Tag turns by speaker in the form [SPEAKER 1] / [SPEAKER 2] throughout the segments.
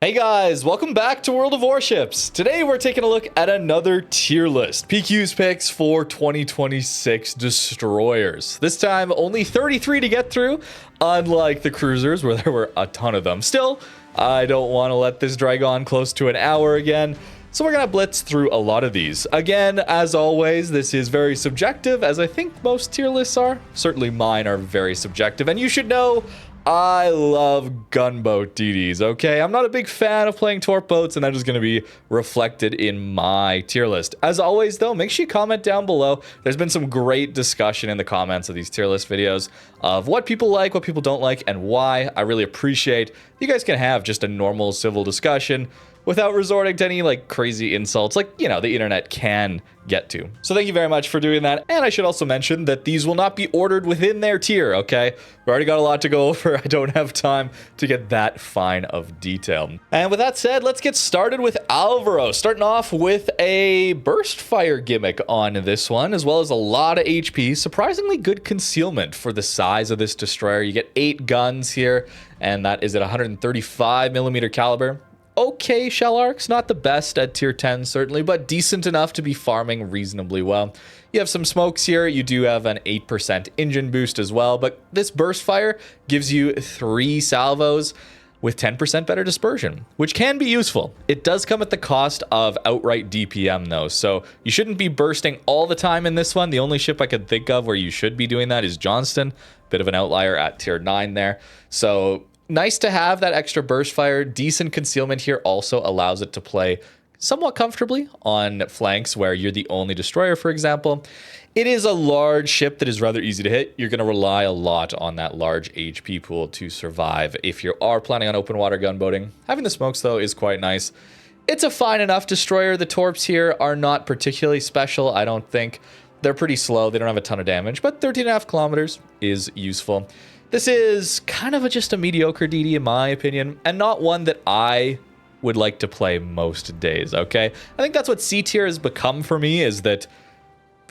[SPEAKER 1] Hey guys, welcome back to World of Warships. Today we're taking a look at another tier list. PQ's picks for 2026 destroyers. This time only 33 to get through, unlike the cruisers where there were a ton of them. Still, I don't want to let this drag on close to an hour again, so we're going to blitz through a lot of these. Again, as always, this is very subjective, as I think most tier lists are. Certainly mine are very subjective, and you should know I love gunboat DDs, okay? I'm not a big fan of playing Torp boats, and that is going to be reflected in my tier list. As always, though, make sure you comment down below. There's been some great discussion in the comments of these tier list videos of what people like, what people don't like, and why. I really appreciate you guys can have just a normal civil discussion without resorting to any like crazy insults like, you know, the internet can get to. So thank you very much for doing that. And I should also mention that these will not be ordered within their tier, okay? We already got a lot to go over. I don't have time to get that fine of detail. And with that said, let's get started with Alvaro. Starting off with a burst fire gimmick on this one, as well as a lot of HP. Surprisingly good concealment for the size of this destroyer. You get 8 guns here, and that is at 135mm caliber. Okay shell arcs, not the best at tier 10 certainly, but decent enough to be farming reasonably well. You have some smokes here, you do have an 8% engine boost as well, but this burst fire gives you 3 salvos with 10% better dispersion, which can be useful. It does come at the cost of outright DPM though, so you shouldn't be bursting all the time in this one. The only ship I could think of where you should be doing that is Johnston, bit of an outlier at tier 9 there. So nice to have that extra burst fire. Decent concealment here also allows it to play somewhat comfortably on flanks where you're the only destroyer, for example. It is a large ship that is rather easy to hit. You're going to rely a lot on that large HP pool to survive if you are planning on open water gunboating. Having the smokes, though, is quite nice. It's a fine enough destroyer. The Torps here are not particularly special, I don't think. They're pretty slow. They don't have a ton of damage, but 13.5 kilometers is useful. This is kind of just a mediocre DD in my opinion, and not one that I would like to play most days, okay? I think that's what C tier has become for me, is that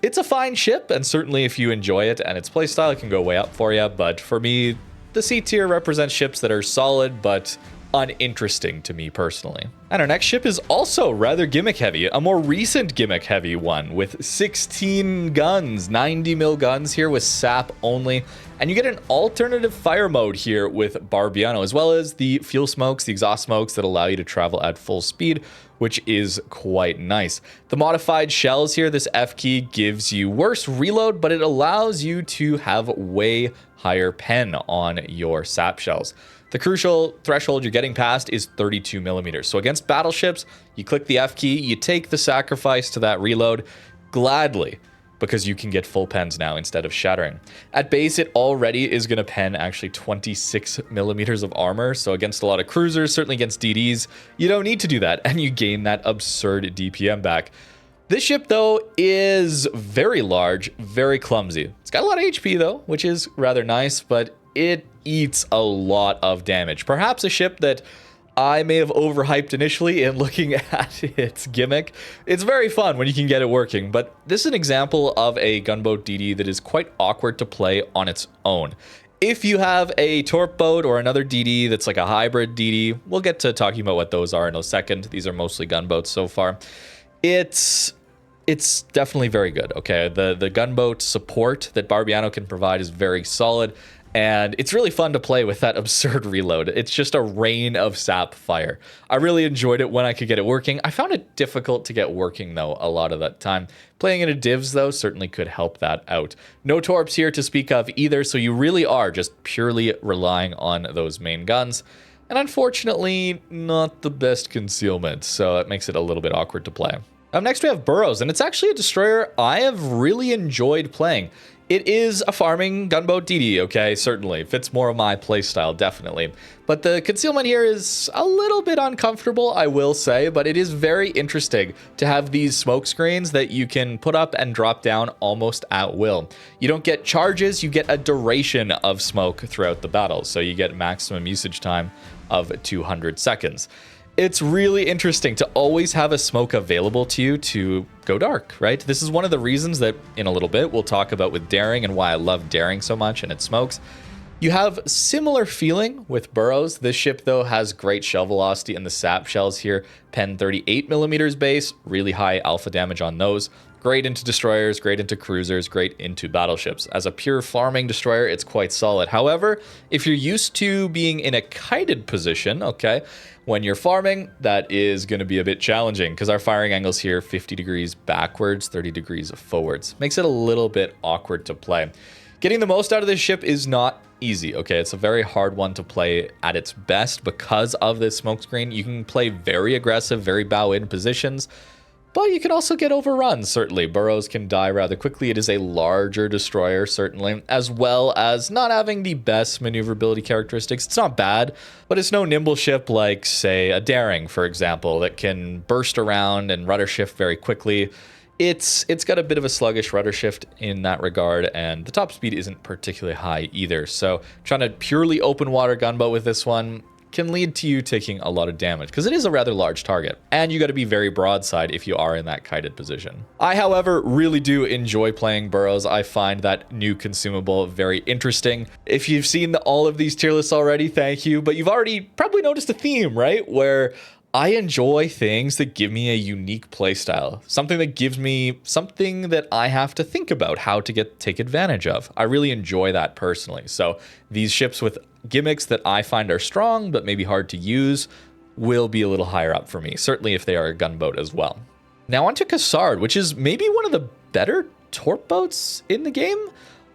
[SPEAKER 1] it's a fine ship, and certainly if you enjoy it and its playstyle, it can go way up for you, but for me, the C tier represents ships that are solid, but uninteresting to me personally. And our next ship is also rather gimmick heavy, a more recent gimmick heavy one with 16 guns, 90mm guns here with sap only. And you get an alternative fire mode here with Barbiano, as well as the fuel smokes, the exhaust smokes that allow you to travel at full speed, which is quite nice. The modified shells here, this F key gives you worse reload, but it allows you to have way higher pen on your sap shells. The crucial threshold you're getting past is 32mm. So against battleships, you click the F key, you take the sacrifice to that reload gladly, because you can get full pens now instead of shattering. At base, it already is going to pen actually 26mm of armor. So against a lot of cruisers, certainly against DDs, you don't need to do that, and you gain that absurd DPM back. This ship, though, is very large, very clumsy. It's got a lot of HP, though, which is rather nice, but it eats a lot of damage. Perhaps a ship that I may have overhyped initially in looking at its gimmick. It's very fun when you can get it working, but this is an example of a gunboat DD that is quite awkward to play on its own. If you have a Torp boat or another DD that's like a hybrid DD, we'll get to talking about what those are in a second. These are mostly gunboats so far. It's definitely very good, okay? The gunboat support that Barbiano can provide is very solid, and it's really fun to play with that absurd reload. It's just a rain of sap fire. I really enjoyed it when I could get it working. I found it difficult to get working, though, a lot of that time. Playing into divs, though, certainly could help that out. No Torps here to speak of either, so you really are just purely relying on those main guns. And unfortunately, not the best concealment, so it makes it a little bit awkward to play. Up next, we have Burrows, and it's actually a destroyer I have really enjoyed playing. It is a farming gunboat DD, okay, certainly. Fits more of my playstyle, definitely. But the concealment here is a little bit uncomfortable, I will say, but it is very interesting to have these smoke screens that you can put up and drop down almost at will. You don't get charges, you get a duration of smoke throughout the battle, so you get maximum usage time of 200 seconds. It's really interesting to always have a smoke available to you to go dark, right? This is one of the reasons that in a little bit we'll talk about with daring and why I love daring so much and its smokes. You have similar feeling with Burrows. This ship, though, has great shell velocity, and the sap shells here pen 38mm base, really high alpha damage on those. Great into destroyers, great into cruisers, great into battleships. As a pure farming destroyer, it's quite solid. However, if you're used to being in a kited position, okay, when you're farming, that is going to be a bit challenging because our firing angles here, 50 degrees backwards, 30 degrees forwards. Makes it a little bit awkward to play. Getting the most out of this ship is not easy, okay? It's a very hard one to play at its best because of this smokescreen. You can play very aggressive, very bow-in positions, but you can also get overrun, certainly. Burrows can die rather quickly. It is a larger destroyer, certainly, as well as not having the best maneuverability characteristics. It's not bad, but it's no nimble ship like, say, a Daring, for example, that can burst around and rudder shift very quickly. It's got a bit of a sluggish rudder shift in that regard, and the top speed isn't particularly high either. So trying to purely open water gunboat with this one can lead to you taking a lot of damage because it is a rather large target, and you got to be very broadside if you are in that kited position. I, however, really do enjoy playing Burrows. I find that new consumable very interesting. If you've seen all of these tier lists already, thank you, but you've already probably noticed a theme, right? Where I enjoy things that give me a unique playstyle, something that gives me something that I have to think about how to take advantage of. I really enjoy that personally. So these ships with gimmicks that I find are strong but maybe hard to use will be a little higher up for me, certainly if they are a gunboat as well. Now onto Cassard, which is maybe one of the better Torp boats in the game,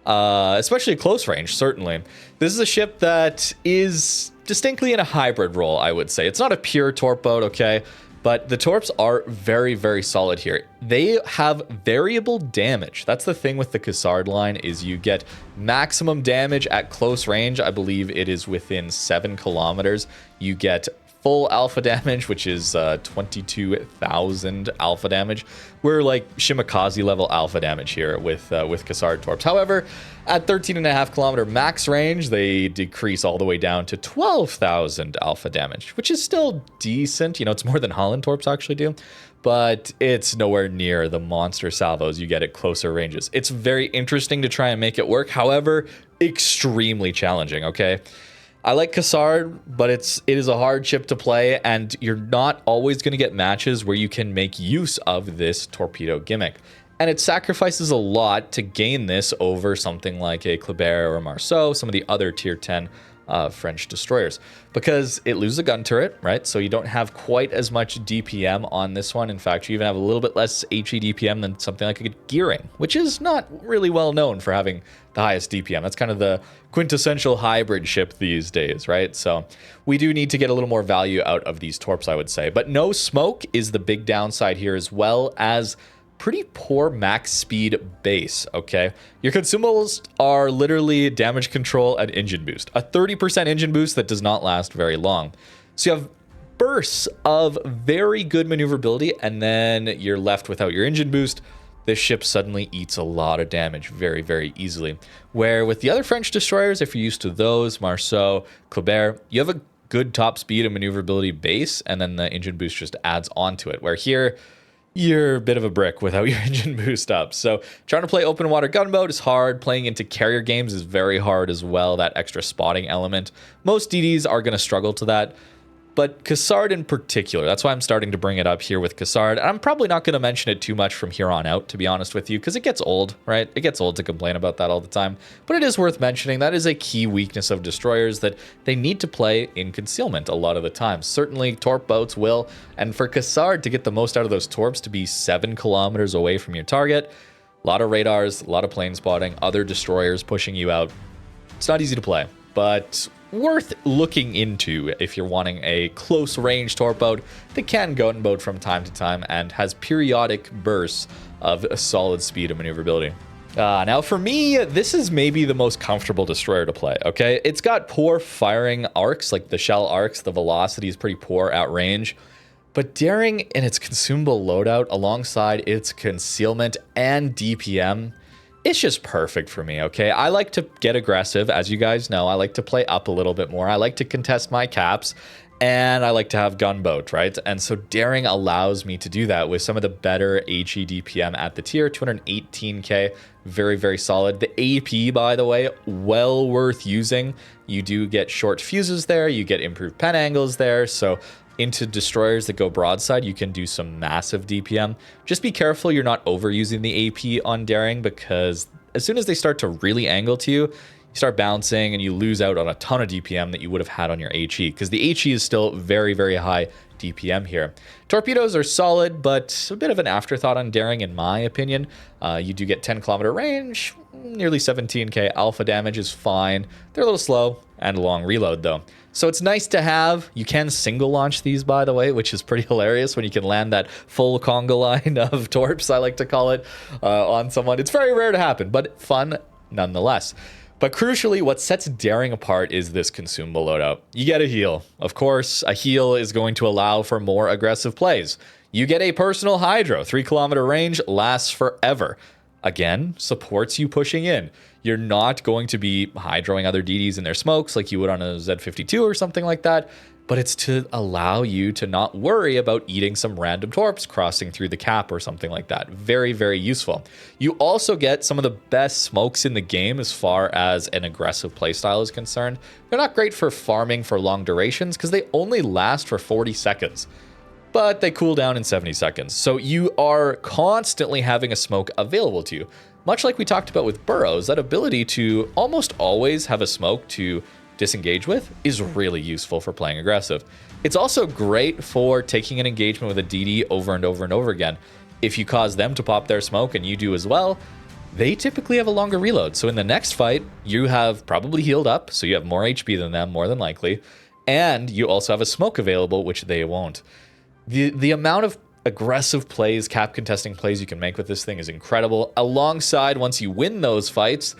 [SPEAKER 1] especially at close range, certainly. This is a ship that is distinctly in a hybrid role, I would say. It's not a pure Torp boat, okay? But the Torps are very, very solid here. They have variable damage. That's the thing with the Cassard line, is you get maximum damage at close range. I believe it is within 7 kilometers. You get full alpha damage, which is 22,000 alpha damage. We're like Shimakaze level alpha damage here with Cassard Torps. However, at 13.5 kilometer max range, they decrease all the way down to 12,000 alpha damage, which is still decent. You know, it's more than Halland Torps actually do, but it's nowhere near the monster salvos you get at closer ranges. It's very interesting to try and make it work. However, extremely challenging, okay? I like Cassard, but it is a hard ship to play, and you're not always going to get matches where you can make use of this torpedo gimmick. And it sacrifices a lot to gain this over something like a Kleber or a Marceau, some of the other tier 10 French destroyers, because it loses a gun turret, right? So you don't have quite as much DPM on this one. In fact, you even have a little bit less HE DPM than something like a Gearing, which is not really well known for having the highest DPM. That's kind of the quintessential hybrid ship these days, right? So we do need to get a little more value out of these Torps, I would say. But no smoke is the big downside here, as well as pretty poor max speed base, okay? Your consumables are literally damage control and engine boost. A 30% engine boost that does not last very long. So you have bursts of very good maneuverability, and then you're left without your engine boost. This ship suddenly eats a lot of damage very, very easily. Where with the other French destroyers, if you're used to those, Marceau, Kleber, you have a good top speed and maneuverability base, and then the engine boost just adds onto it. Where here, you're a bit of a brick without your engine boost up. So trying to play open water gunboat is hard. Playing into carrier games is very hard as well, that extra spotting element. Most DDs are going to struggle to that, but Cassard in particular, that's why I'm starting to bring it up here with Cassard. I'm probably not going to mention it too much from here on out, to be honest with you, because it gets old, right? It gets old to complain about that all the time, but it is worth mentioning. That is a key weakness of destroyers, that they need to play in concealment a lot of the time. Certainly Torp boats will, and for Cassard to get the most out of those Torps, to be 7 kilometers away from your target, a lot of radars, a lot of plane spotting, other destroyers pushing you out. It's not easy to play, but worth looking into if you're wanting a close range Torp boat that can gunboat from time to time and has periodic bursts of a solid speed and maneuverability. Now for me, this is maybe the most comfortable destroyer to play, okay? It's got poor firing arcs, like the shell arcs, the velocity is pretty poor at range, but daring in its consumable loadout alongside its concealment and DPM, it's just perfect for me, okay? I like to get aggressive, as you guys know. I like to play up a little bit more. I like to contest my caps. and I like to have Gunboat, right? And so Daring allows me to do that with some of the better HE DPM at the tier. 218k, very, very solid. The AP, by the way, well worth using. You do get short fuses there, you get improved pen angles there, so into destroyers that go broadside, you can do some massive DPM. Just be careful you're not overusing the AP on Daring, because as soon as they start to really angle to you, you start bouncing and you lose out on a ton of DPM that you would have had on your HE, because the HE is still very, very high DPM here. Torpedoes are solid, but a bit of an afterthought on Daring, in my opinion. You do get 10-kilometer range, nearly 17k alpha damage is fine. They're a little slow and a long reload though. So it's nice to have. You can single launch these, by the way, which is pretty hilarious when you can land that full conga line of torps, I like to call it, on someone. It's very rare to happen, but fun nonetheless. But crucially, what sets Daring apart is this consumable loadout. You get a heal. Of course, a heal is going to allow for more aggressive plays. You get a personal hydro. 3-kilometer range, lasts forever. Again, supports you pushing in. You're not going to be hydroing other DDs in their smokes like you would on a Z52 or something like that, but it's to allow you to not worry about eating some random torps crossing through the cap or something like that. Very, very useful. You also get some of the best smokes in the game as far as an aggressive playstyle is concerned. They're not great for farming for long durations because they only last for 40 seconds. But they cool down in 70 seconds. So you are constantly having a smoke available to you. Much like we talked about with Burrows, that ability to almost always have a smoke to disengage with is really useful for playing aggressive. It's also great for taking an engagement with a DD over and over and over again. If you cause them to pop their smoke and you do as well, they typically have a longer reload. So in the next fight, you have probably healed up, so you have more HP than them, more than likely, and you also have a smoke available, which they won't. The amount of aggressive plays, cap contesting plays you can make with this thing is incredible. Alongside, once you win those fights,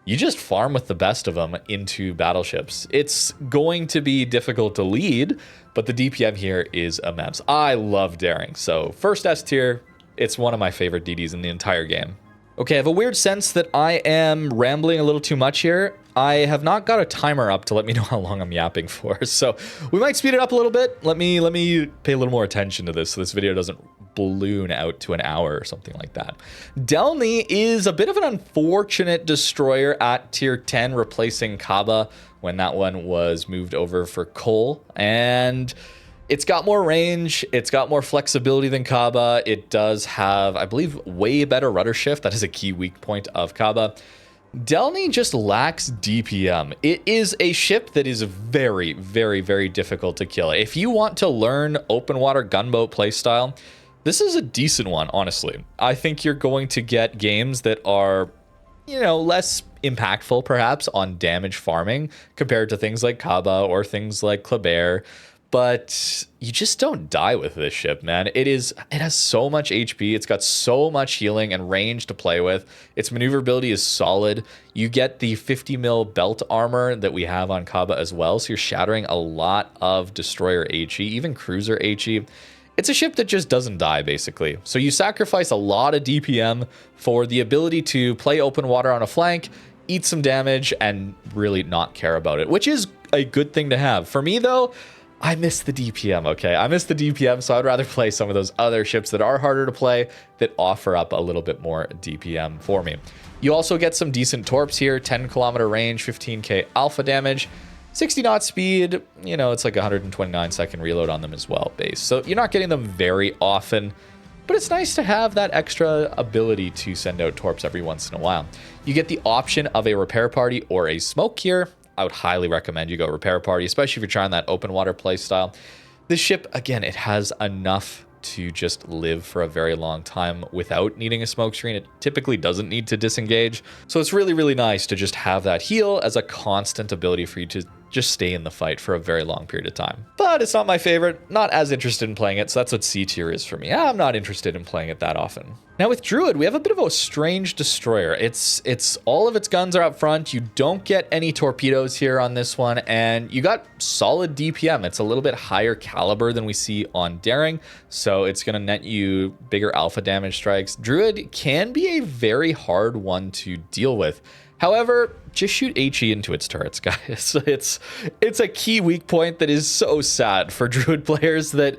[SPEAKER 1] you just farm with the best of them into battleships. It's going to be difficult to lead, but the DPM here is immense. I love Daring. So first S tier, it's one of my favorite DDs in the entire game. Okay, I have a weird sense that I am rambling a little too much here. I have not got a timer up to let me know how long I'm yapping for, so we might speed it up a little bit. Let me pay a little more attention to this so this video doesn't balloon out to an hour or something like that. Delny is a bit of an unfortunate destroyer at tier 10, replacing Kaba when that one was moved over for coal, and it's got more range, it's got more flexibility than Kaba. It does have, I believe, way better rudder shift. That is a key weak point of Kaba. Delny just lacks DPM. It is a ship that is very, very, very difficult to kill. If you want to learn open water gunboat playstyle, this is a decent one, honestly. I think you're going to get games that are, you know, less impactful perhaps on damage farming compared to things like Kaba or things like Kleber. But you just don't die with this ship, man. It has so much HP. It's got so much healing and range to play with. Its maneuverability is solid. You get the 50 mil belt armor that we have on Kaba as well. So you're shattering a lot of destroyer HE, even cruiser HE. It's a ship that just doesn't die, basically. So you sacrifice a lot of DPM for the ability to play open water on a flank, eat some damage, and really not care about it, which is a good thing to have. For me, though, I miss the DPM, okay? I miss the DPM, so I'd rather play some of those other ships that are harder to play that offer up a little bit more DPM for me. You also get some decent torps here, 10-kilometer range, 15k alpha damage, 60 knot speed, you know, it's like 129 second reload on them as well, base. So you're not getting them very often, but it's nice to have that extra ability to send out torps every once in a while. You get the option of a repair party or a smoke here. I would highly recommend you go repair party, especially if you're trying that open water play style. This ship, again, it has enough to just live for a very long time without needing a smoke screen. It typically doesn't need to disengage. So it's really, really nice to just have that heal as a constant ability for you to just stay in the fight for a very long period of time. But it's not my favorite, not as interested in playing it, so that's what C tier is for me. I'm not interested in playing it that often. Now with Druid, we have a bit of a strange destroyer. It's all of its guns are up front. You don't get any torpedoes here on this one, and you got solid DPM. It's a little bit higher caliber than we see on Daring, so it's gonna net you bigger alpha damage strikes. Druid can be a very hard one to deal with. However, just shoot HE into its turrets, guys. It's a key weak point that is so sad for Druid players, that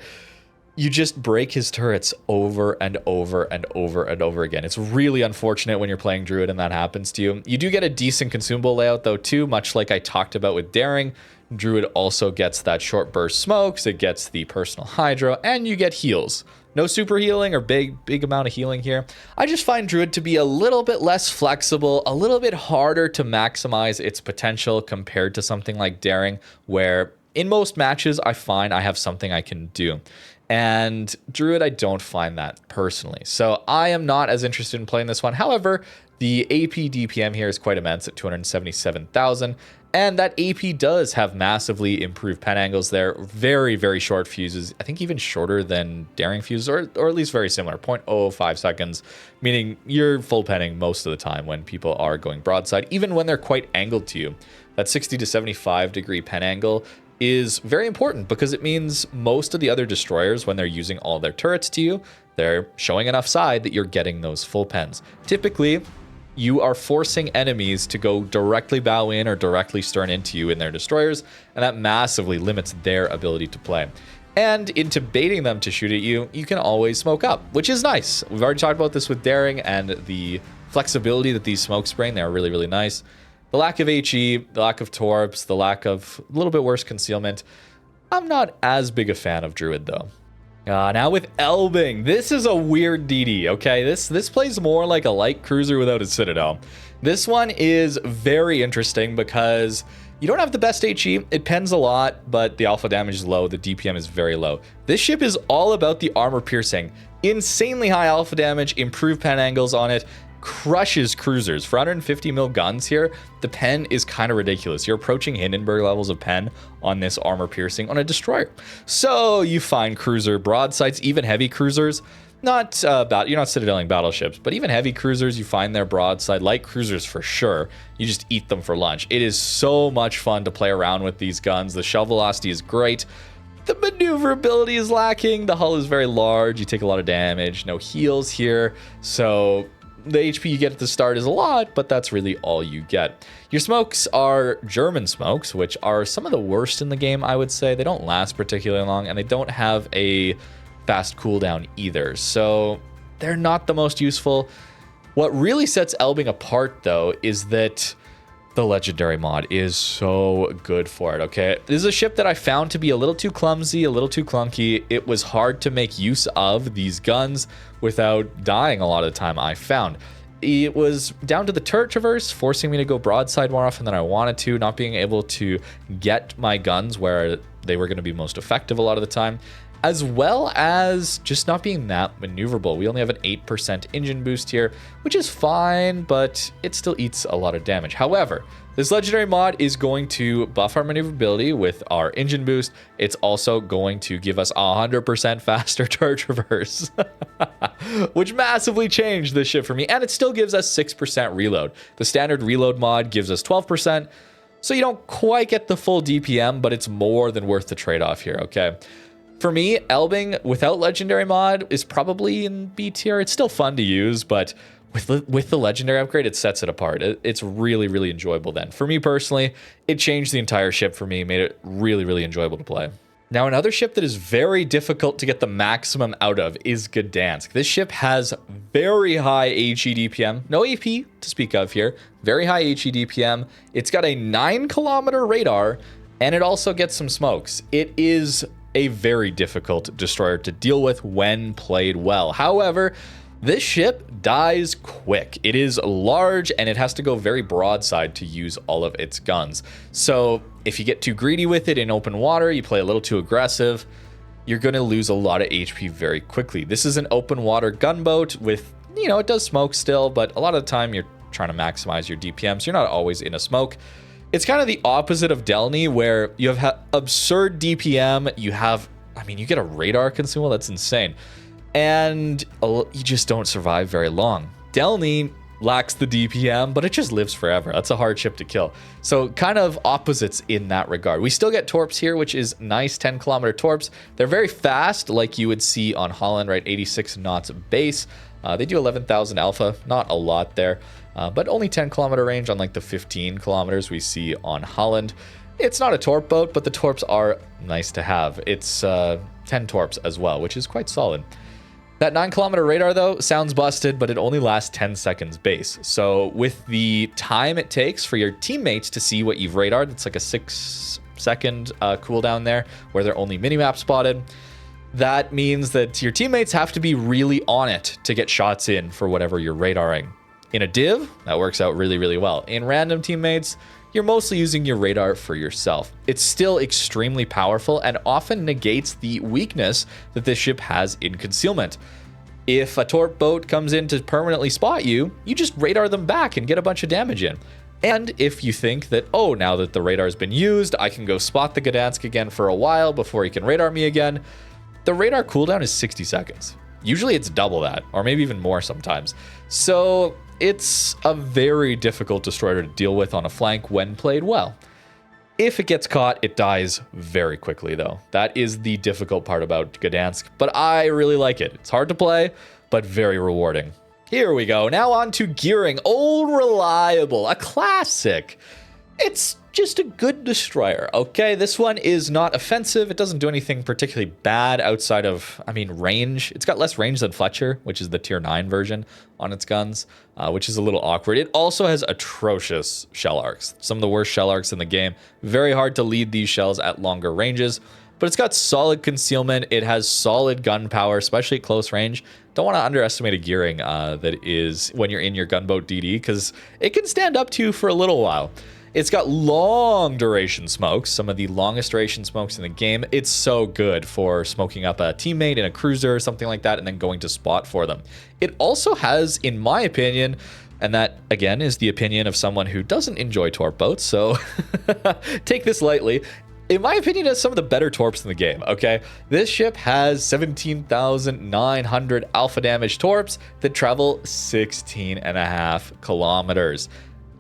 [SPEAKER 1] you just break his turrets over and over and over and over again. It's really unfortunate when you're playing Druid and that happens to you. You do get a decent consumable layout though too, much like I talked about with Daring. Druid also gets that short burst smokes, it gets the personal hydro, and you get heals. No super healing or big amount of healing here. I just find Druid to be a little bit less flexible, a little bit harder to maximize its potential compared to something like Daring, where in most matches I find I have something I can do. And Druid, I don't find that personally. So I am not as interested in playing this one. However, the AP DPM here is quite immense at 277,000. And that AP does have massively improved pen angles there. Very, very short fuses. I think even shorter than Daring fuses, or at least very similar. 0.05 seconds, meaning you're full penning most of the time when people are going broadside, even when they're quite angled to you. That 60 to 75 degree pen angle is very important because it means most of the other destroyers, when they're using all their turrets to you, they're showing enough side that you're getting those full pens. Typically, you are forcing enemies to go directly bow in or directly stern into you in their destroyers, and that massively limits their ability to play. And into baiting them to shoot at you, you can always smoke up, which is nice. We've already talked about this with Daring and the flexibility that these smokes bring. They're really, really nice. The lack of HE, the lack of Torps, the lack of a little bit worse concealment. I'm not as big a fan of Druid though. Now with Elbing, this is a weird DD, okay? This plays more like a light cruiser without a citadel. This one is very interesting because you don't have the best HE. It pens a lot, but the alpha damage is low. The DPM is very low. This ship is all about the armor piercing. Insanely high alpha damage, improved pen angles on it, crushes cruisers. For 150 mil guns here, the pen is kind of ridiculous. You're approaching Hindenburg levels of pen on this armor piercing on a destroyer. So you find cruiser broadsides, even heavy cruisers. You're not citadeling battleships, but even heavy cruisers, you find their broadside. Light cruisers for sure. You just eat them for lunch. It is so much fun to play around with these guns. The shell velocity is great. The maneuverability is lacking. The hull is very large. You take a lot of damage. No heals here. So the HP you get at the start is a lot, but that's really all you get. Your smokes are German smokes, which are some of the worst in the game, I would say. They don't last particularly long, and they don't have a fast cooldown either, so they're not the most useful. What really sets Elbing apart, though, is that the legendary mod is so good for it, okay? This is a ship that I found to be a little too clumsy, a little too clunky. It was hard to make use of these guns without dying a lot of the time, I found. It was down to the turret traverse, forcing me to go broadside more often than I wanted to, not being able to get my guns where they were going to be most effective a lot of the time, as well as just not being that maneuverable. We only have an 8% engine boost here, which is fine, but it still eats a lot of damage. However, this legendary mod is going to buff our maneuverability with our engine boost. It's also going to give us 100% faster turret traverse, which massively changed this ship for me. And it still gives us 6% reload. The standard reload mod gives us 12%. So you don't quite get the full DPM, but it's more than worth the trade-off here, okay? For me, Elbing without legendary mod is probably in B tier. It's still fun to use, but with the legendary upgrade, it sets it apart. It's really, really enjoyable then. For me personally, it changed the entire ship for me, made it really, really enjoyable to play. Now, another ship that is very difficult to get the maximum out of is Gdansk. This ship has very high HE DPM, no AP to speak of here, very high HE DPM. It's got a 9-kilometer radar, and it also gets some smokes. It is a very difficult destroyer to deal with when played well. However, this ship dies quick. It is large and it has to go very broadside to use all of its guns. So if you get too greedy with it in open water, you play a little too aggressive, you're going to lose a lot of HP very quickly. This is an open water gunboat with, it does smoke still, but a lot of the time you're trying to maximize your DPM, so you're not always in a smoke. It's kind of the opposite of Delny, where you have absurd DPM. You get a radar consumable. That's insane. And you just don't survive very long. Delny lacks the DPM, but it just lives forever. That's a hard ship to kill. So kind of opposites in that regard. We still get Torps here, which is nice 10-kilometer Torps. They're very fast, like you would see on Halland, right? 86 knots base. They do 11,000 alpha, not a lot there, but only 10-kilometer range on like the 15 kilometers we see on Halland. It's not a Torp boat, but the Torps are nice to have. It's 10 Torps as well, which is quite solid. That 9-kilometer radar, though, sounds busted, but it only lasts 10 seconds base. So with the time it takes for your teammates to see what you've radared, it's like a 6-second cooldown there, where they're only minimap spotted. That means that your teammates have to be really on it to get shots in for whatever you're radaring. In a div, that works out really, really well. In random teammates, you're mostly using your radar for yourself. It's still extremely powerful and often negates the weakness that this ship has in concealment. If a Torp boat comes in to permanently spot you, you just radar them back and get a bunch of damage in. And if you think that, oh, now that the radar's been used, I can go spot the Gdansk again for a while before he can radar me again, the radar cooldown is 60 seconds. Usually it's double that, or maybe even more sometimes. So it's a very difficult destroyer to deal with on a flank when played well. If it gets caught, it dies very quickly, though. That is the difficult part about Gdansk, but I really like it. It's hard to play, but very rewarding. Here we go. Now on to gearing. Old Reliable, a classic. It's just a good destroyer, okay? This one is not offensive. It doesn't do anything particularly bad outside of, range. It's got less range than Fletcher, which is the tier 9 version on its guns, which is a little awkward. It also has atrocious shell arcs. Some of the worst shell arcs in the game. Very hard to lead these shells at longer ranges, but it's got solid concealment. It has solid gun power, especially at close range. Don't want to underestimate a gearing that is when you're in your gunboat DD, because it can stand up to you for a little while. It's got long duration smokes, some of the longest duration smokes in the game. It's so good for smoking up a teammate in a cruiser or something like that and then going to spot for them. It also has, in my opinion, and that, again, is the opinion of someone who doesn't enjoy Torp boats, so take this lightly. In my opinion, it has some of the better Torps in the game, okay? This ship has 17,900 alpha damage Torps that travel 16.5 kilometers.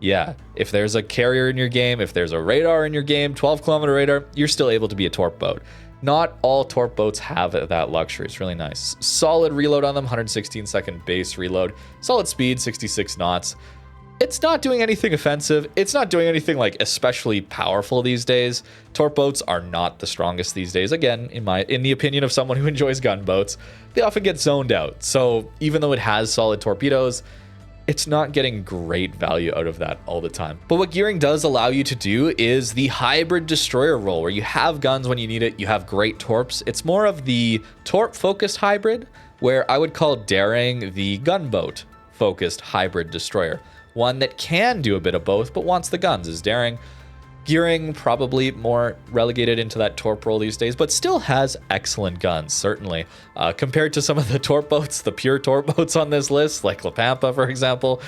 [SPEAKER 1] Yeah, if there's a carrier in your game, if there's a radar in your game, 12-kilometer radar, you're still able to be a Torp boat. Not all Torp boats have that luxury. It's really nice. Solid reload on them, 116-second base reload. Solid speed, 66 knots. It's not doing anything offensive. It's not doing anything like especially powerful these days. Torp boats are not the strongest these days. Again, in the opinion of someone who enjoys gunboats, they often get zoned out. So even though it has solid torpedoes, it's not getting great value out of that all the time. But what gearing does allow you to do is the hybrid destroyer role, where you have guns when you need it, you have great torps. It's more of the torp-focused hybrid, where I would call Daring the gunboat-focused hybrid destroyer. One that can do a bit of both, but wants the guns is Daring. Gearing probably more relegated into that Torp role these days, but still has excellent guns, certainly. Compared to some of the Torp boats, the pure Torp boats on this list, like La Pampa, for example.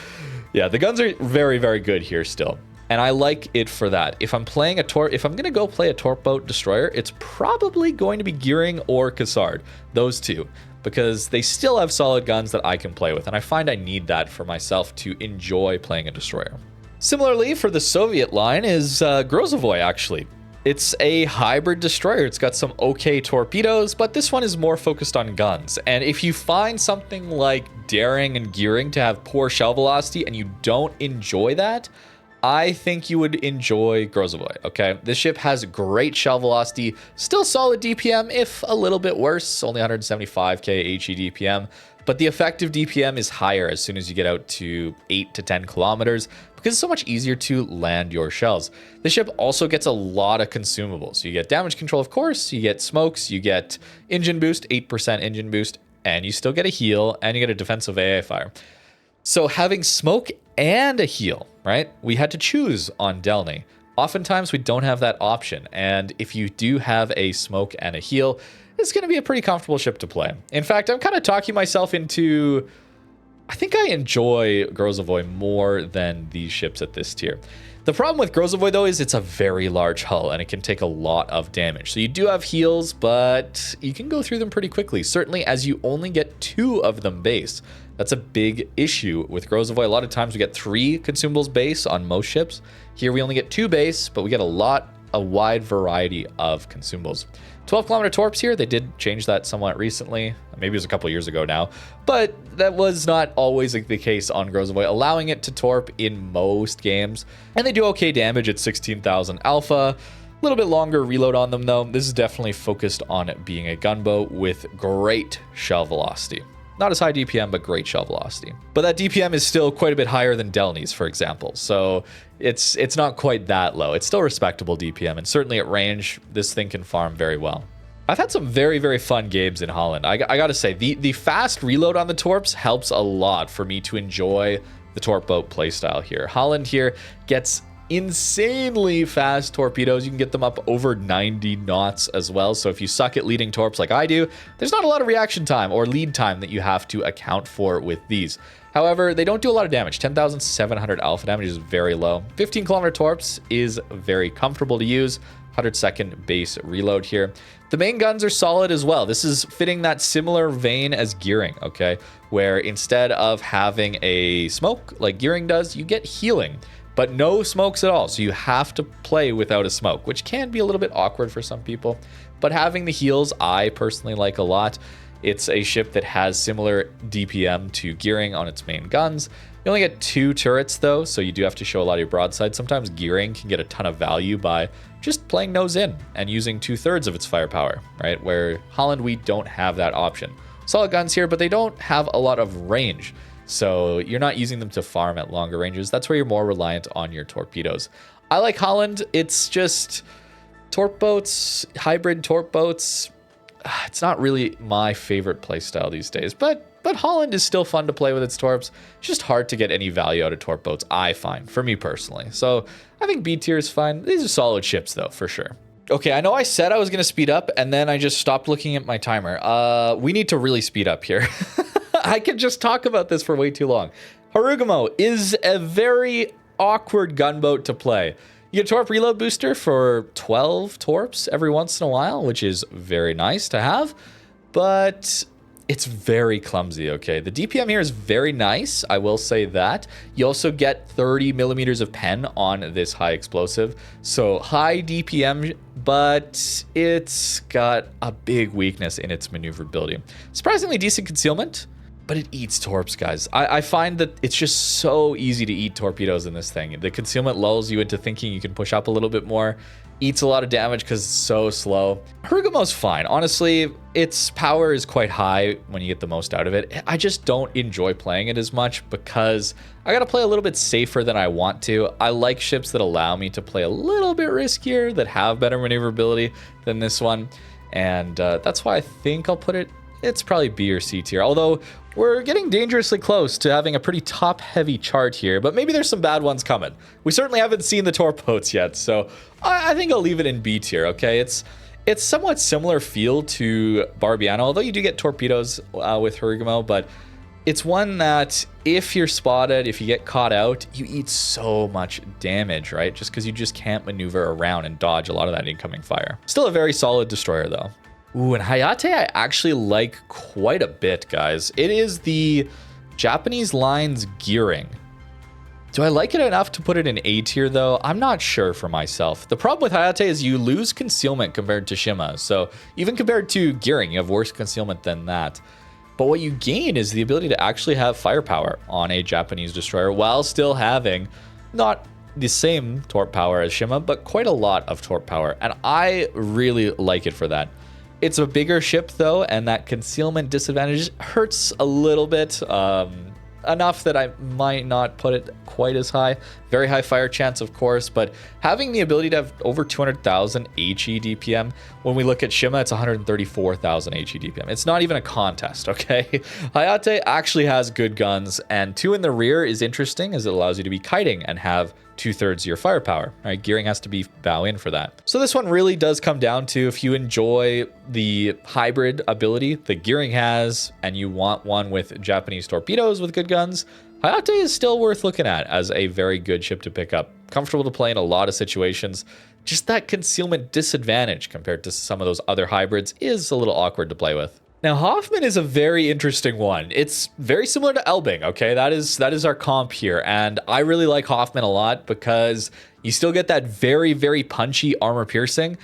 [SPEAKER 1] Yeah, the guns are very, very good here still. And I like it for that. If I'm playing a Torp, if I'm going to go play a Torp boat destroyer, it's probably going to be Gearing or Cassard. Those two. Because they still have solid guns that I can play with. And I find I need that for myself to enjoy playing a destroyer. Similarly, for the Soviet line is Grozovoi, actually. It's a hybrid destroyer. It's got some okay torpedoes, but this one is more focused on guns. And if you find something like Daring and Gearing to have poor shell velocity and you don't enjoy that, I think you would enjoy Grozovoi, okay? This ship has great shell velocity, still solid DPM, if a little bit worse, only 175k HE DPM. But the effective DPM is higher as soon as you get out to 8 to 10 kilometers because it's so much easier to land your shells. The ship also gets a lot of consumables. You get damage control, of course, you get smokes, you get engine boost, 8% engine boost, and you still get a heal, and you get a defensive AA fire. So having smoke and a heal, right? We had to choose on Delny. Oftentimes we don't have that option, and if you do have a smoke and a heal, it's going to be a pretty comfortable ship to play. In fact, I'm kind of talking myself into... I think I enjoy Grozovoi more than these ships at this tier. The problem with Grozovoi, though, is it's a very large hull, and it can take a lot of damage. So you do have heals, but you can go through them pretty quickly, certainly as you only get 2 of them base. That's a big issue with Grozovoi. A lot of times we get 3 consumables base on most ships. Here we only get 2 base, but we get a lot a wide variety of consumables. 12-kilometer torps here, they did change that somewhat recently. Maybe it was a couple years ago now, but that was not always the case on Grozovoi, allowing it to torp in most games. And they do okay damage at 16,000 alpha. A little bit longer reload on them though. This is definitely focused on it being a gunboat with great shell velocity. Not as high DPM, but great shell velocity. But that DPM is still quite a bit higher than Delny's, for example. So it's not quite that low. It's still respectable DPM, and certainly at range, this thing can farm very well. I've had some very, very fun games in Halland. I gotta say, the fast reload on the Torps helps a lot for me to enjoy the Torp boat playstyle here. Halland here gets insanely fast torpedoes. You can get them up over 90 knots as well. So if you suck at leading torps like I do, there's not a lot of reaction time or lead time that you have to account for with these. However, they don't do a lot of damage. 10,700 alpha damage is very low. 15-kilometer torps is very comfortable to use. 100-second base reload here. The main guns are solid as well. This is fitting that similar vein as gearing, okay? Where instead of having a smoke like gearing does, you get healing, but no smokes at all. So you have to play without a smoke, which can be a little bit awkward for some people. But having the heals, I personally like a lot. It's a ship that has similar DPM to gearing on its main guns. You only get 2 turrets though, so you do have to show a lot of your broadside. Sometimes gearing can get a ton of value by just playing nose in and using 2/3 of its firepower, right? Where Halland, we don't have that option. Solid guns here, but they don't have a lot of range. So you're not using them to farm at longer ranges. That's where you're more reliant on your torpedoes. I like Halland. It's just torp boats, hybrid torp boats. It's not really my favorite playstyle these days, but Halland is still fun to play with its torps. It's just hard to get any value out of torp boats, I find, for me personally. So I think B tier is fine. These are solid ships though, for sure. Okay, I know I said I was gonna speed up and then I just stopped looking at my timer. We need to really speed up here. I could just talk about this for way too long. Harugumo is a very awkward gunboat to play. You get a torp reload booster for 12 torps every once in a while, which is very nice to have, but it's very clumsy, okay? The DPM here is very nice, I will say that. You also get 30 millimeters of pen on this high explosive, so high DPM, but it's got a big weakness in its maneuverability. Surprisingly decent concealment, but it eats torps, guys. I find that it's just so easy to eat torpedoes in this thing. The concealment lulls you into thinking you can push up a little bit more. Eats a lot of damage because it's so slow. Harugumo's fine. Honestly, its power is quite high when you get the most out of it. I just don't enjoy playing it as much because I gotta play a little bit safer than I want to. I like ships that allow me to play a little bit riskier, that have better maneuverability than this one. And that's why I think I'll put it, it's probably B or C tier. Although we're getting dangerously close to having a pretty top-heavy chart here, but maybe there's some bad ones coming. We certainly haven't seen the torp boats yet, so I think I'll leave it in B tier, okay? It's somewhat similar feel to Barbiano, although you do get torpedoes with Harugumo, but it's one that if you're spotted, if you get caught out, you eat so much damage, right? Just because you just can't maneuver around and dodge a lot of that incoming fire. Still a very solid destroyer, though. Ooh, and Hayate I actually like quite a bit, guys. It is the Japanese line's gearing. Do I like it enough to put it in A tier, though? I'm not sure for myself. The problem with Hayate is you lose concealment compared to Shima. So even compared to gearing, you have worse concealment than that. But what you gain is the ability to actually have firepower on a Japanese destroyer while still having not the same torp power as Shima, but quite a lot of torp power. And I really like it for that. It's a bigger ship though, and that concealment disadvantage hurts a little bit, enough that I might not put it quite as high. Very high fire chance, of course, but having the ability to have over 200,000 HE DPM, when we look at Shima, it's 134,000 HE DPM. It's not even a contest, okay? Hayate actually has good guns, and 2 in the rear is interesting as it allows you to be kiting and have 2/3 your firepower, right? Gearing has to be bow in for that. So this one really does come down to if you enjoy the hybrid ability that gearing has and you want one with Japanese torpedoes with good guns, Hayate is still worth looking at as a very good ship to pick up. Comfortable to play in a lot of situations. Just that concealment disadvantage compared to some of those other hybrids is a little awkward to play with. Now, Hoffmann is a very interesting one. It's very similar to Elbing, okay? That is our comp here, and I really like Hoffmann a lot because you still get that very, very punchy armor piercing,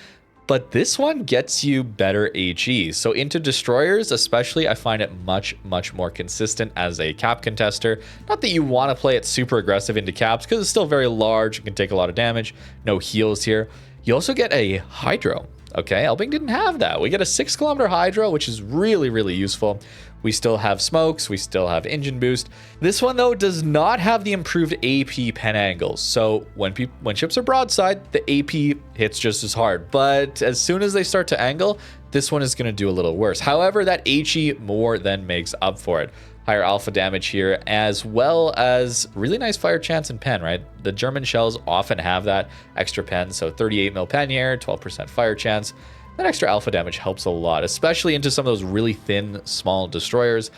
[SPEAKER 1] but this one gets you better HE. So into destroyers, especially, I find it much, much more consistent as a cap contester. Not that you want to play it super aggressive into caps because it's still very large and can take a lot of damage. No heals here. You also get a Hydro. Okay, Elbing didn't have that. We get a 6-kilometer Hydro, which is really, really useful. We still have smokes. We still have engine boost. This one, though, does not have the improved AP pen angles. So when ships are broadside, the AP hits just as hard. But as soon as they start to angle, this one is going to do a little worse. However, that HE more than makes up for it. Higher alpha damage here, as well as really nice fire chance and pen, right? The German shells often have that extra pen, so 38 mil pen here, 12% fire chance. That extra alpha damage helps a lot, especially into some of those really thin, small destroyers.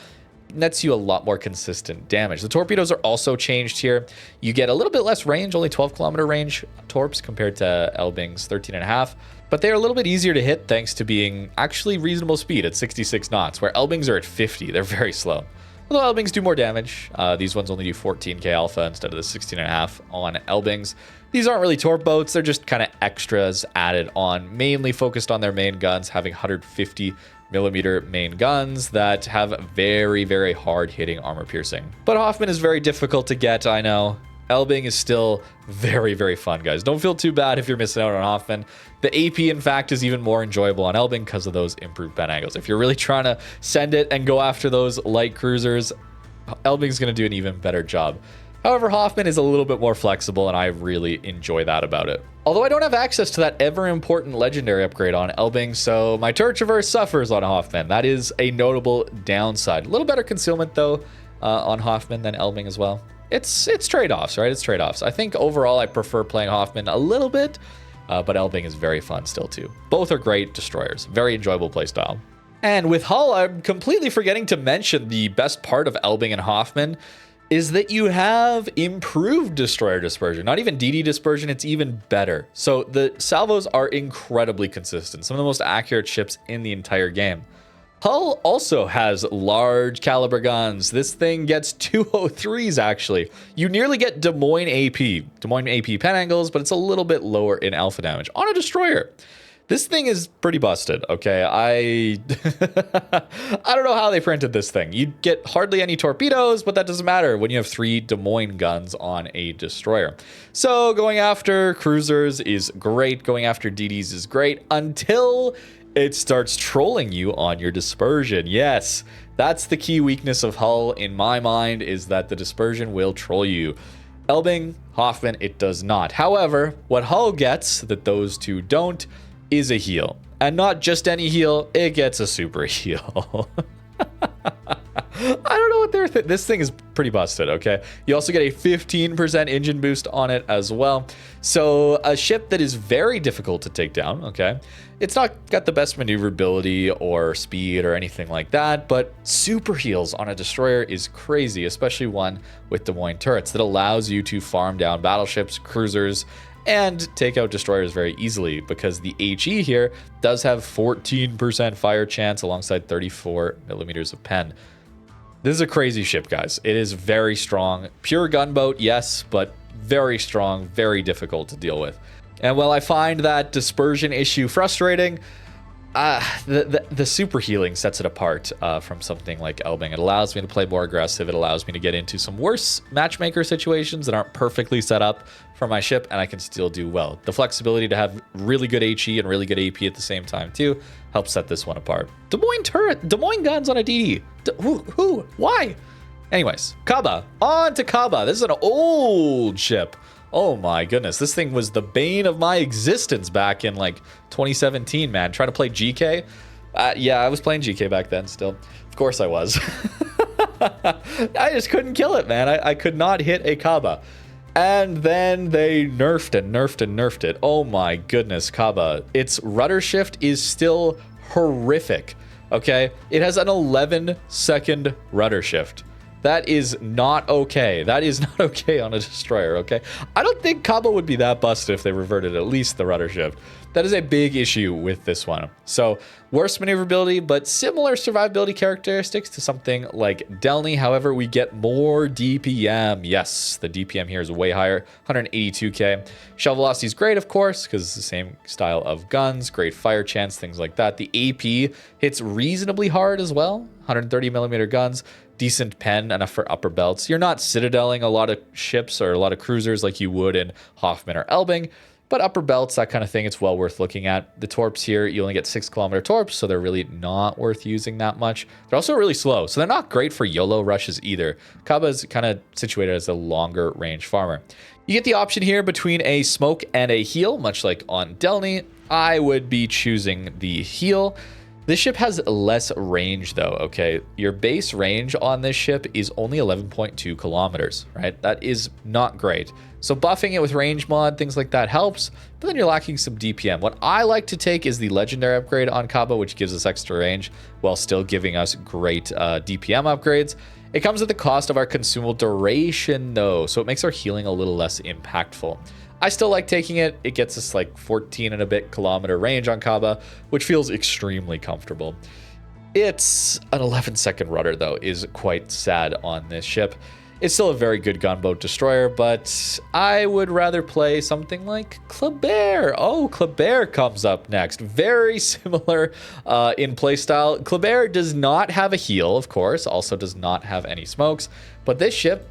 [SPEAKER 1] Nets you a lot more consistent damage. The torpedoes are also changed here. You get a little bit less range, only 12-kilometer range torps compared to Elbing's 13.5. But they're a little bit easier to hit thanks to being actually reasonable speed at 66 knots, where Elbing's are at 50. They're very slow. Although Elbings do more damage. These ones only do 14k alpha instead of the 16.5 on Elbings. These aren't really torp boats. They're just kind of extras added on, mainly focused on their main guns, having 150 millimeter main guns that have very, very hard hitting armor piercing. But Hoffmann is very difficult to get, I know. Elbing is still very, very fun, guys. Don't feel too bad if you're missing out on Hoffmann. The AP, in fact, is even more enjoyable on Elbing because of those improved pen angles. If you're really trying to send it and go after those light cruisers, Elbing's going to do an even better job. However, Hoffmann is a little bit more flexible, and I really enjoy that about it. Although I don't have access to that ever-important legendary upgrade on Elbing, so my turret traverse suffers on Hoffmann. That is a notable downside. A little better concealment, though, on Hoffmann than Elbing as well. It's trade-offs, right? It's trade-offs. I think overall I prefer playing Hoffmann a little bit, but Elbing is very fun still too. Both are great destroyers. Very enjoyable playstyle. And with Hull, I'm completely forgetting to mention the best part of Elbing and Hoffmann is that you have improved destroyer dispersion. Not even DD dispersion, it's even better. So the salvos are incredibly consistent. Some of the most accurate ships in the entire game. Hull also has large caliber guns. This thing gets 203s, actually. You nearly get Des Moines AP pen angles, but it's a little bit lower in alpha damage on a destroyer. This thing is pretty busted, okay? I don't know how they printed this thing. You get hardly any torpedoes, but that doesn't matter when you have 3 Des Moines guns on a destroyer. So going after cruisers is great. Going after DDs is great until it starts trolling you on your dispersion. Yes, that's the key weakness of Hull in my mind, is that the dispersion will troll you. Elbing, Hoffmann, it does not. However, what Hull gets that those two don't is a heal. And not just any heal, it gets a super heal. I don't know what they're this thing is pretty busted, okay? You also get a 15% engine boost on it as well. So a ship that is very difficult to take down, okay? It's not got the best maneuverability or speed or anything like that, but super heals on a destroyer is crazy, especially one with Des Moines turrets that allows you to farm down battleships, cruisers, and take out destroyers very easily because the HE here does have 14% fire chance alongside 34 millimeters of pen. This is a crazy ship, guys. It is very strong. Pure gunboat, yes, but very strong, very difficult to deal with. And while I find that dispersion issue frustrating, the super healing sets it apart from something like Elbing. It allows me to play more aggressive. It allows me to get into some worse matchmaker situations that aren't perfectly set up for my ship, and I can still do well. The flexibility to have really good HE and really good AP at the same time too helps set this one apart. Des Moines guns on a DD. Who? Why? Anyways, Kaba. On to Kaba. This is an old ship. Oh my goodness, this thing was the bane of my existence back in like 2017, man. Trying to play GK. Yeah, I was playing GK back then still. Of course I was. I just couldn't kill it, man. I could not hit a Kaba. And then they nerfed it. Oh my goodness, Kaba. Its rudder shift is still horrific, okay? It has an 11-second rudder shift. That is not okay. That is not okay on a destroyer, okay? I don't think Kaba would be that busted if they reverted at least the rudder shift. That is a big issue with this one. So, worse maneuverability, but similar survivability characteristics to something like Delny. However, we get more DPM. Yes, the DPM here is way higher, 182k. Shell velocity is great, of course, because it's the same style of guns, great fire chance, things like that. The AP hits reasonably hard as well, 130mm guns. Decent pen, enough for upper belts. You're not citadeling a lot of ships or a lot of cruisers like you would in Hoffmann or Elbing, but upper belts, that kind of thing, it's well worth looking at. The Torps here, you only get 6-kilometer Torps, so they're really not worth using that much. They're also really slow, so they're not great for YOLO rushes either. Kaba is kind of situated as a longer range farmer. You get the option here between a smoke and a heal, much like on Delny. I would be choosing the heal. This ship has less range though, okay? Your base range on this ship is only 11.2 kilometers, right? That is not great. So buffing it with range mod, things like that helps, but then you're lacking some DPM. What I like to take is the legendary upgrade on Kaba, which gives us extra range while still giving us great DPM upgrades. It comes at the cost of our consumable duration though, so it makes our healing a little less impactful. I still like taking it. It gets us like 14 and a bit kilometer range on Kaba, which feels extremely comfortable. It's an 11-second rudder though, is quite sad on this ship. It's still a very good gunboat destroyer, but I would rather play something like Kleber. Oh, Kleber comes up next. Very similar in playstyle. Kleber does not have a heal, of course, also does not have any smokes, but this ship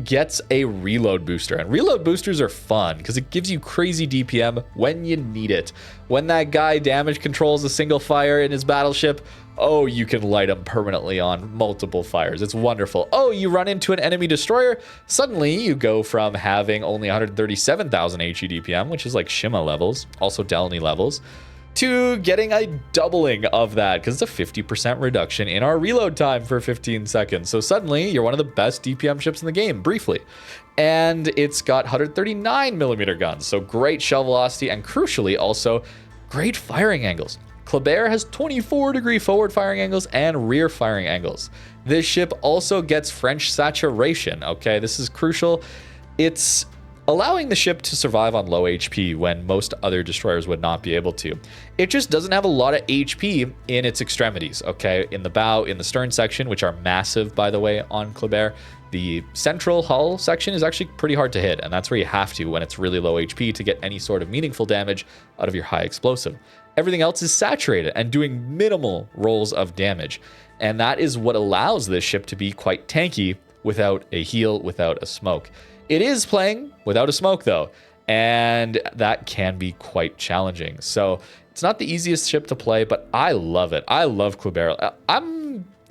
[SPEAKER 1] gets a reload booster, and reload boosters are fun because it gives you crazy DPM when you need it. When that guy damage controls a single fire in his battleship, oh, you can light him permanently on multiple fires. It's wonderful. Oh, you run into an enemy destroyer, suddenly you go from having only 137,000 HE DPM, which is like Shima levels, also Delny levels, to getting a doubling of that because it's a 50% reduction in our reload time for 15 seconds. So suddenly you're one of the best DPM ships in the game, briefly. And it's got 139mm guns, so great shell velocity and crucially also great firing angles. Kleber has 24-degree forward firing angles and rear firing angles. This ship also gets French saturation, okay? This is crucial. It's allowing the ship to survive on low HP when most other destroyers would not be able to. It just doesn't have a lot of HP in its extremities, okay? In the bow, in the stern section, which are massive, by the way, on Kleber. The central hull section is actually pretty hard to hit, and that's where you have to when it's really low HP to get any sort of meaningful damage out of your high explosive. Everything else is saturated and doing minimal rolls of damage, and that is what allows this ship to be quite tanky without a heal, without a smoke. It is playing without a smoke though, and that can be quite challenging. So it's not the easiest ship to play, but I love it. I love Kleber.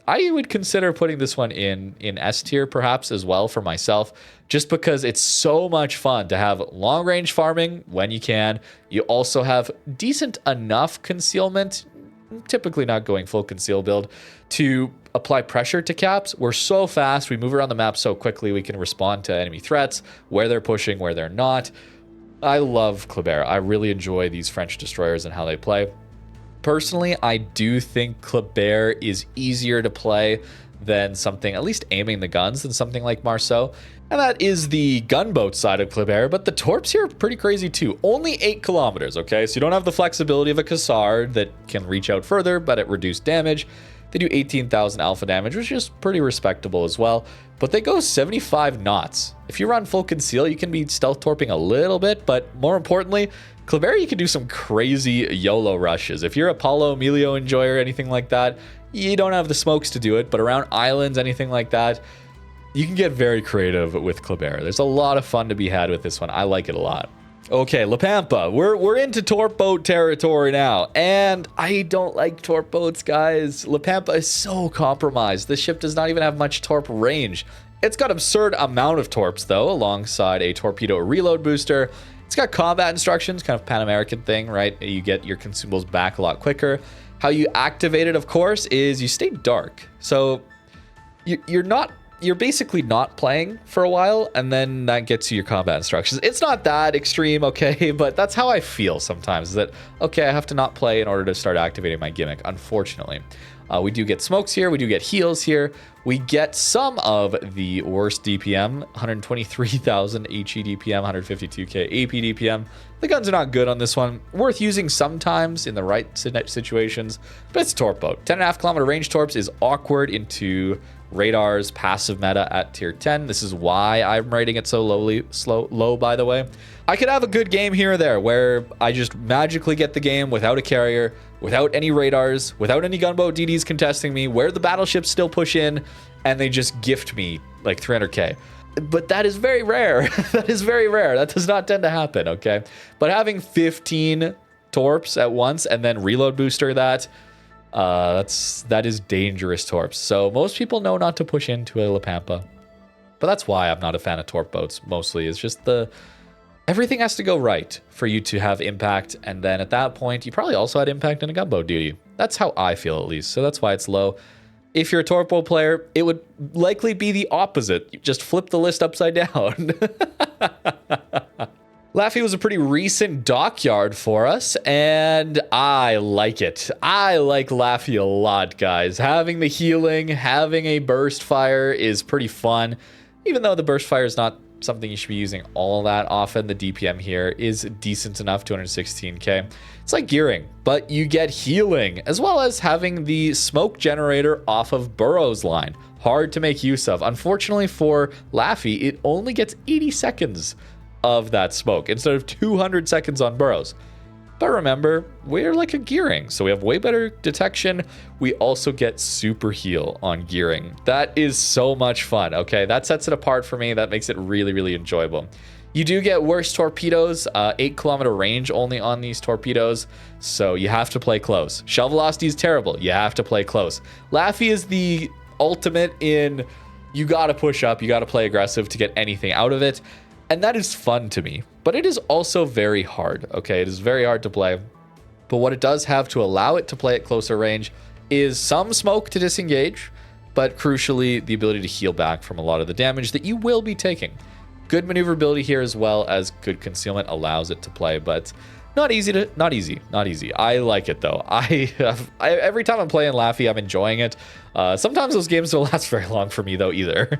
[SPEAKER 1] I would consider putting this one in S tier perhaps as well for myself, just because it's so much fun to have long range farming when you can. You also have decent enough concealment, typically not going full conceal build, to apply pressure to caps. We're so fast, we move around the map so quickly, we can respond to enemy threats, where they're pushing, where they're not. I love Kleber. I really enjoy these French destroyers and how they play. Personally, I do think Kleber is easier to play than something, at least aiming the guns, than something like Marceau. And that is the gunboat side of Kleber, but the Torps here are pretty crazy too. Only 8 kilometers, okay? So you don't have the flexibility of a Cassard that can reach out further, but at reduced damage. They do 18,000 alpha damage, which is pretty respectable as well. But they go 75 knots. If you run full conceal, you can be stealth torping a little bit, but more importantly, Kleber, you can do some crazy YOLO rushes. If you're a Paulo Emilio enjoyer, anything like that, you don't have the smokes to do it, but around islands, anything like that, you can get very creative with Kleber. There's a lot of fun to be had with this one. I like it a lot. Okay, La Pampa. We're into Torp boat territory now, and I don't like Torp boats, guys. La Pampa is so compromised. This ship does not even have much Torp range. It's got absurd amount of Torps, though, alongside a torpedo reload booster. It's got combat instructions, kind of Pan-American thing, right? You get your consumables back a lot quicker. How you activate it, of course, is you stay dark. So you're basically not playing for a while, and then that gets you your combat instructions. It's not that extreme, okay, but that's how I feel sometimes, is that, okay, I have to not play in order to start activating my gimmick, unfortunately. We do get smokes here. We do get heals here. We get some of the worst DPM, 123,000 HE DPM, 152k AP DPM. The guns are not good on this one. Worth using sometimes in the right situations, but it's a Torp boat. 10.5 kilometer range Torps is awkward into Radar's passive meta at tier 10. This is why I'm rating it so low, by the way. I could have a good game here or there where I just magically get the game without a carrier, without any radars, without any gunboat DDs contesting me, where the battleships still push in, and they just gift me like 300k. But that is very rare. That is very rare. That does not tend to happen, okay? But having 15 Torps at once and then reload booster that is dangerous Torps. So most people know not to push into a La Pampa. But that's why I'm not a fan of Torp boats, mostly. It's just everything has to go right for you to have impact. And then at that point, you probably also had impact in a gunboat duty. That's how I feel, at least. So that's why it's low. If you're a Torp boat player, it would likely be the opposite. You just flip the list upside down. Laffey was a pretty recent dockyard for us, and I like it. I like Laffey a lot, guys. Having the healing, having a burst fire is pretty fun. Even though the burst fire is not something you should be using all that often, the DPM here is decent enough, 216k. It's like gearing, but you get healing, as well as having the smoke generator off of Burrows' line. Hard to make use of. Unfortunately for Laffey, it only gets 80 seconds of that smoke instead of 200 seconds on Burrows. But remember, we're like a gearing, so we have way better detection. We also get super heal on gearing. That is so much fun, okay? That sets it apart for me. That makes it really, really enjoyable. You do get worse torpedoes, 8 kilometer range only on these torpedoes, so you have to play close. Shell velocity is terrible. You have to play close. Laffey is the ultimate in you gotta push up, you gotta play aggressive to get anything out of it. And that is fun to me, but it is also very hard, okay? It is very hard to play, but what it does have to allow it to play at closer range is some smoke to disengage, but crucially, the ability to heal back from a lot of the damage that you will be taking. Good maneuverability here as well as good concealment allows it to play, but not easy. I like it though. Every time I'm playing Laffey, I'm enjoying it. Sometimes those games don't last very long for me though either.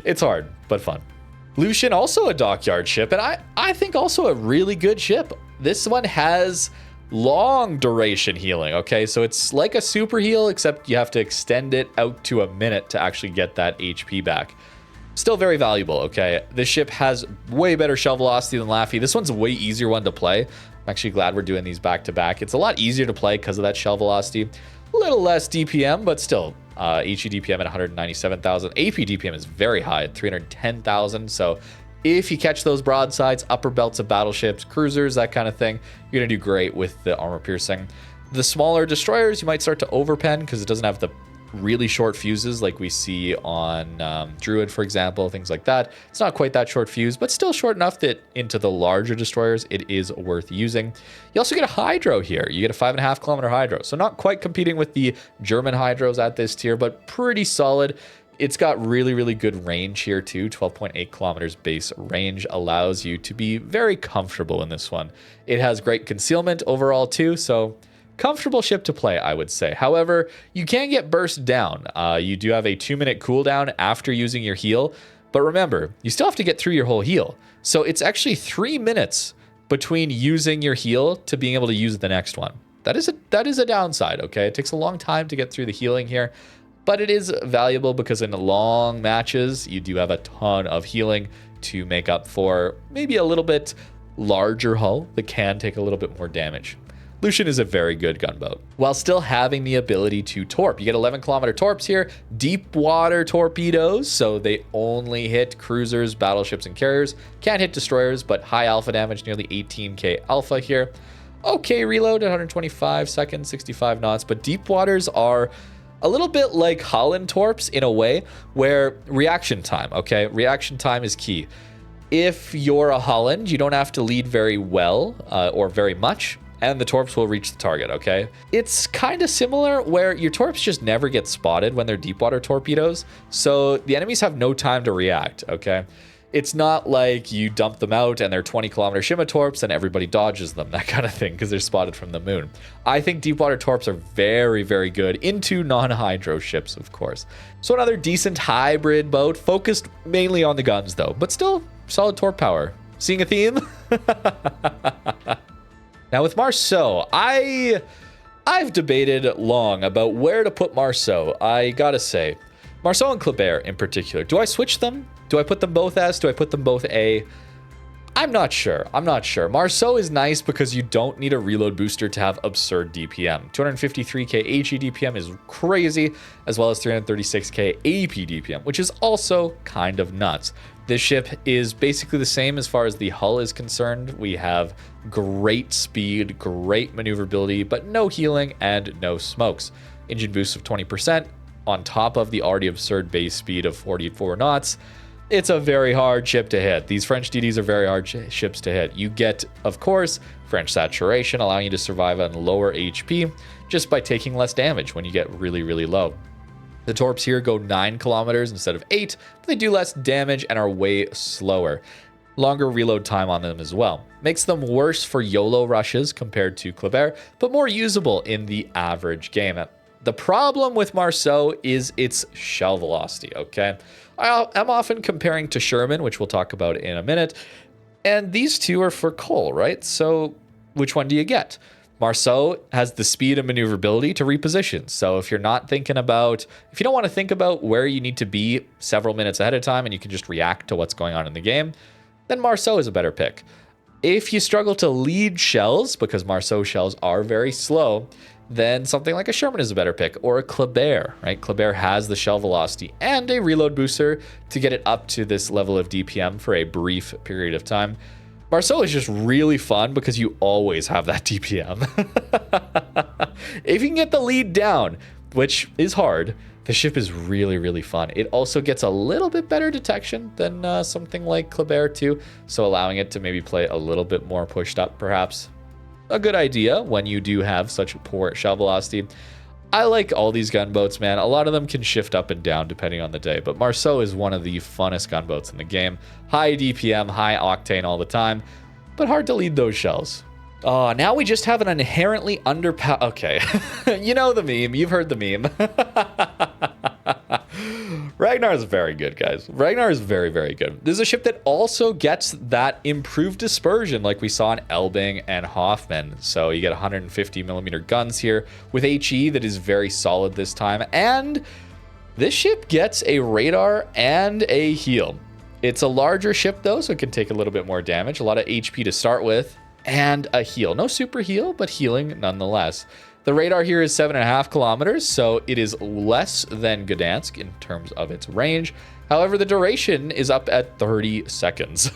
[SPEAKER 1] It's hard, but fun. Lushun, also a dockyard ship, and I think also a really good ship. This one has long duration healing, okay? So it's like a super heal, except you have to extend it out to a minute to actually get that HP back. Still very valuable, okay? This ship has way better shell velocity than Laffey. This one's a way easier one to play. I'm actually glad we're doing these back to back. It's a lot easier to play because of that shell velocity. A little less DPM, but still. HE DPM at 197,000. AP DPM is very high at 310,000. So if you catch those broadsides, upper belts of battleships, cruisers, that kind of thing, you're going to do great with the armor piercing. The smaller destroyers, you might start to overpen because it doesn't have the really short fuses like we see on Druid, for example, things like that. It's not quite that short fuse, but still short enough that into the larger destroyers, it is worth using. You also get a hydro here. You get a 5.5 kilometer hydro. So not quite competing with the German hydros at this tier, but pretty solid. It's got really, really good range here too. 12.8 kilometers base range allows you to be very comfortable in this one. It has great concealment overall too, so comfortable ship to play, I would say. However, you can get burst down. You do have a 2-minute cooldown after using your heal, but remember, you still have to get through your whole heal. So it's actually 3 minutes between using your heal to being able to use the next one. That is a downside, okay? It takes a long time to get through the healing here, but it is valuable because in long matches, you do have a ton of healing to make up for maybe a little bit larger hull that can take a little bit more damage. Lushun is a very good gunboat, while still having the ability to torp. You get 11 kilometer torps here, deep water torpedoes, so they only hit cruisers, battleships, and carriers. Can't hit destroyers, but high alpha damage, nearly 18k alpha here. Okay, reload at 125 seconds, 65 knots, but deep waters are a little bit like Halland torps in a way, where reaction time, okay? Reaction time is key. If you're a Halland, you don't have to lead very well or very much, and the torps will reach the target, okay? It's kind of similar where your torps just never get spotted when they're deep water torpedoes, so the enemies have no time to react, okay? It's not like you dump them out and they're 20-kilometer Shima Torps and everybody dodges them, that kind of thing, because they're spotted from the moon. I think deep water Torps are very, very good into non-hydro ships, of course. So another decent hybrid boat, focused mainly on the guns though, but still solid Torp power. Seeing a theme? Now with Marceau, I've debated long about where to put Marceau. I gotta say, Marceau and Kleber in particular. Do I switch them? Do I put them both S? Do I put them both A? I'm not sure. Marceau is nice because you don't need a reload booster to have absurd DPM. 253k HE DPM is crazy, as well as 336k AP DPM, which is also kind of nuts. This ship is basically the same as far as the hull is concerned. We have great speed, great maneuverability, but no healing and no smokes. Engine boost of 20% on top of the already absurd base speed of 44 knots. It's a very hard ship to hit. These French DDs are very hard ships to hit. You get, of course, French saturation, allowing you to survive on lower HP just by taking less damage when you get really, really low. The Torps here go 9 kilometers instead of 8, but they do less damage and are way slower. Longer reload time on them as well. Makes them worse for YOLO rushes compared to Kleber, but more usable in the average game. The problem with Marceau is its shell velocity, okay? I'm often comparing to Sherman, which we'll talk about in a minute, and these two are for coal, right? So which one do you get? Marceau has the speed and maneuverability to reposition. So if you don't want to think about where you need to be several minutes ahead of time and you can just react to what's going on in the game, then Marceau is a better pick. If you struggle to lead shells, because Marceau shells are very slow, then something like a Sherman is a better pick, or a Kleber, right? Kleber has the shell velocity and a reload booster to get it up to this level of DPM for a brief period of time. Marceau is just really fun because you always have that DPM. If you can get the lead down, which is hard, the ship is really, really fun. It also gets a little bit better detection than something like Kleber too, so allowing it to maybe play a little bit more pushed up perhaps. A good idea when you do have such poor shell velocity. I like all these gunboats, man. A lot of them can shift up and down depending on the day, but Marceau is one of the funnest gunboats in the game. High DPM, high octane all the time, but hard to lead those shells. Now we just have an inherently underpowered... Okay, you know the meme. You've heard the meme. Ragnar is very good, guys. Ragnar is very, very good. This is a ship that also gets that improved dispersion like we saw in Elbing and Hoffmann. So you get 150 millimeter guns here with HE that is very solid this time. And this ship gets a radar and a heal. It's a larger ship though, so it can take a little bit more damage. A lot of HP to start with and a heal. No super heal, but healing nonetheless. The radar here is 7.5 kilometers, so it is less than Gdansk in terms of its range. However, the duration is up at 30 seconds.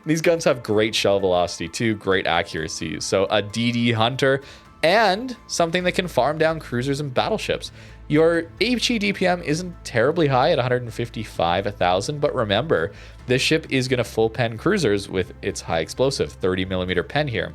[SPEAKER 1] These guns have great shell velocity too, great accuracy. So a DD hunter and something that can farm down cruisers and battleships. Your HE DPM isn't terribly high at 155,000, but remember, this ship is going to full pen cruisers with its high explosive 30 millimeter pen here.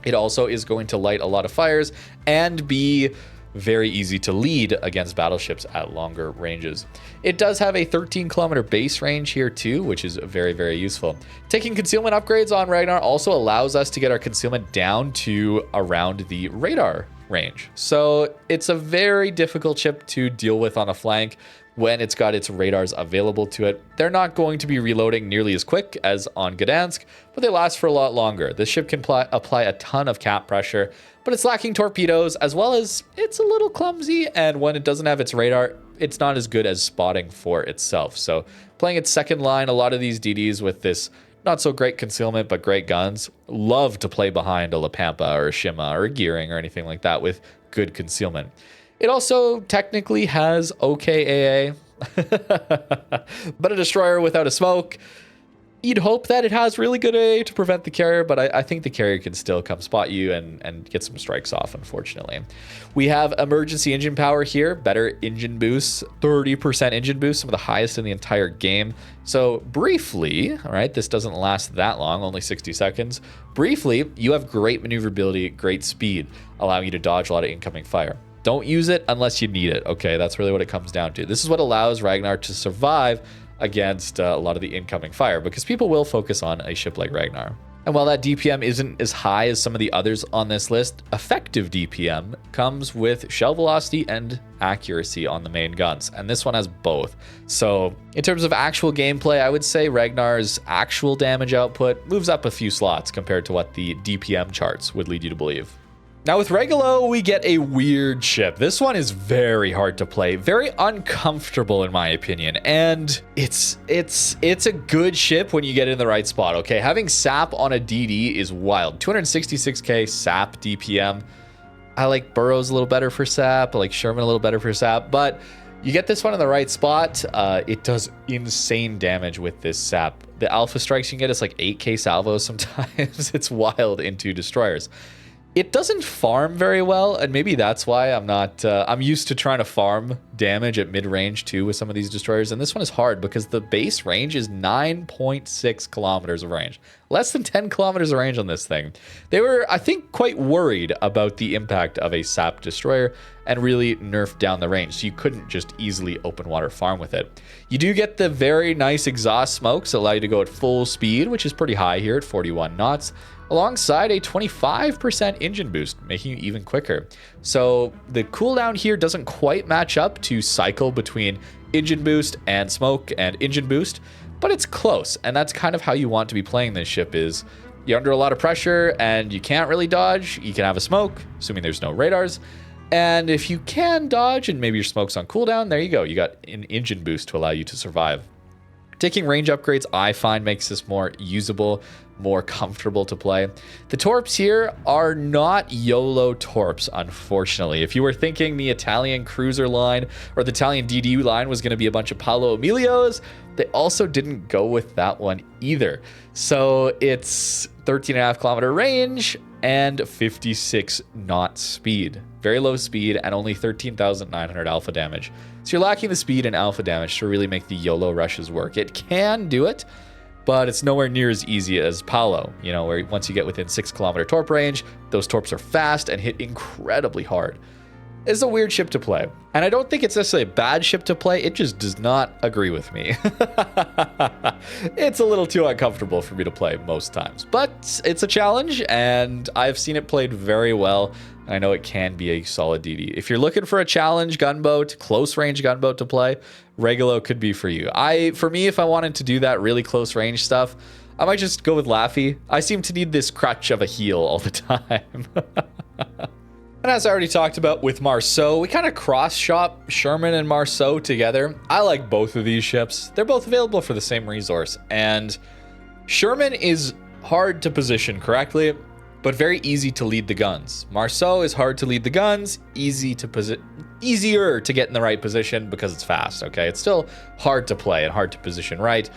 [SPEAKER 1] It also is going to light a lot of fires and be very easy to lead against battleships at longer ranges. It does have a 13 kilometer base range here too, which is very, very useful. Taking concealment upgrades on Ragnar also allows us to get our concealment down to around the radar range. So it's a very difficult ship to deal with on a flank when it's got its radars available to it. They're not going to be reloading nearly as quick as on Gdansk, but they last for a lot longer. This ship can apply a ton of cap pressure, but it's lacking torpedoes, as well as it's a little clumsy, and when it doesn't have its radar, it's not as good as spotting for itself. So playing its second line, a lot of these DDs with this not so great concealment, but great guns, love to play behind a La Pampa or a Shima or a Gearing or anything like that with good concealment. It also technically has okay AA, but a destroyer without a smoke. You'd hope that it has really good AA to prevent the carrier, but I think the carrier can still come spot you and get some strikes off, unfortunately. We have emergency engine power here, better engine boosts, 30% engine boost, some of the highest in the entire game. So briefly, all right, this doesn't last that long, only 60 seconds. Briefly, you have great maneuverability, great speed, allowing you to dodge a lot of incoming fire. Don't use it unless you need it, okay? That's really what it comes down to. This is what allows Ragnar to survive against a lot of the incoming fire, because people will focus on a ship like Ragnar. And while that DPM isn't as high as some of the others on this list, effective DPM comes with shell velocity and accuracy on the main guns, and this one has both. So in terms of actual gameplay, I would say Ragnar's actual damage output moves up a few slots compared to what the DPM charts would lead you to believe. Now with Regolo, we get a weird ship. This one is very hard to play, very uncomfortable in my opinion, and it's a good ship when you get in the right spot, okay? Having sap on a DD is wild. 266k sap DPM. I like Burrows a little better for sap, I like Sherman a little better for sap, but you get this one in the right spot, it does insane damage with this sap. The alpha strikes you can get is like 8k salvos sometimes. It's wild into destroyers. It doesn't farm very well, and maybe that's why I'm used to trying to farm damage at mid-range too with some of these destroyers, and this one is hard because the base range is 9.6 kilometers of range. Less than 10 kilometers of range on this thing. They were, I think, quite worried about the impact of a sap destroyer and really nerfed down the range, so you couldn't just easily open water farm with it. You do get the very nice exhaust smokes that allow you to go at full speed, which is pretty high here at 41 knots. Alongside a 25% engine boost, making you even quicker. So the cooldown here doesn't quite match up to cycle between engine boost and smoke and engine boost, but it's close, and that's kind of how you want to be playing this ship. Is you're under a lot of pressure and you can't really dodge. You can have a smoke, assuming there's no radars, and if you can dodge and maybe your smoke's on cooldown, there you go, you got an engine boost to allow you to survive. Taking range upgrades, I find, makes this more usable, more comfortable to play. The Torps here are not YOLO Torps, unfortunately. If you were thinking the Italian cruiser line or the Italian DD line was going to be a bunch of Paolo Emilios, they also didn't go with that one either. So it's 13.5 kilometer range and 56 knot speed. Very low speed and only 13,900 alpha damage. So you're lacking the speed and alpha damage to really make the YOLO rushes work. It can do it, but it's nowhere near as easy as Paolo, you know, where once you get within 6 kilometer torp range, those torps are fast and hit incredibly hard. It's a weird ship to play, and I don't think it's necessarily a bad ship to play, it just does not agree with me. It's a little too uncomfortable for me to play most times, but it's a challenge, and I've seen it played very well. I know it can be a solid DD. If you're looking for a challenge gunboat, close range gunboat to play, Regolo could be for you. For me, if I wanted to do that really close range stuff, I might just go with Laffey. I seem to need this crutch of a heal all the time. And as I already talked about with Marceau, we kind of cross-shop Sherman and Marceau together. I like both of these ships. They're both available for the same resource, and Sherman is hard to position correctly, but very easy to lead the guns. Marceau is hard to lead the guns, easier to get in the right position because it's fast, okay? It's still hard to play and hard to position right,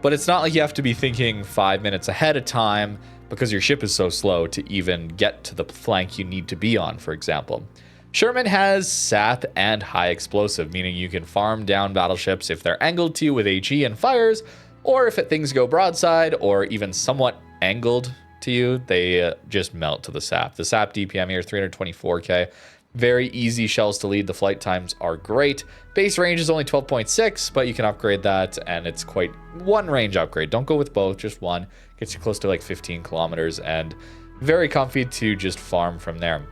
[SPEAKER 1] but it's not like you have to be thinking 5 minutes ahead of time because your ship is so slow to even get to the flank you need to be on, for example. Sherman has sap and high explosive, meaning you can farm down battleships if they're angled to you with HE and fires, or if things go broadside or even somewhat angled to you, they just melt to the sap. The sap DPM here, 324k. Very easy shells to lead. The flight times are great. Base range is only 12.6, but you can upgrade that, and it's quite one range upgrade. Don't go with both, just one. Gets you close to like 15 kilometers, and very comfy to just farm from there.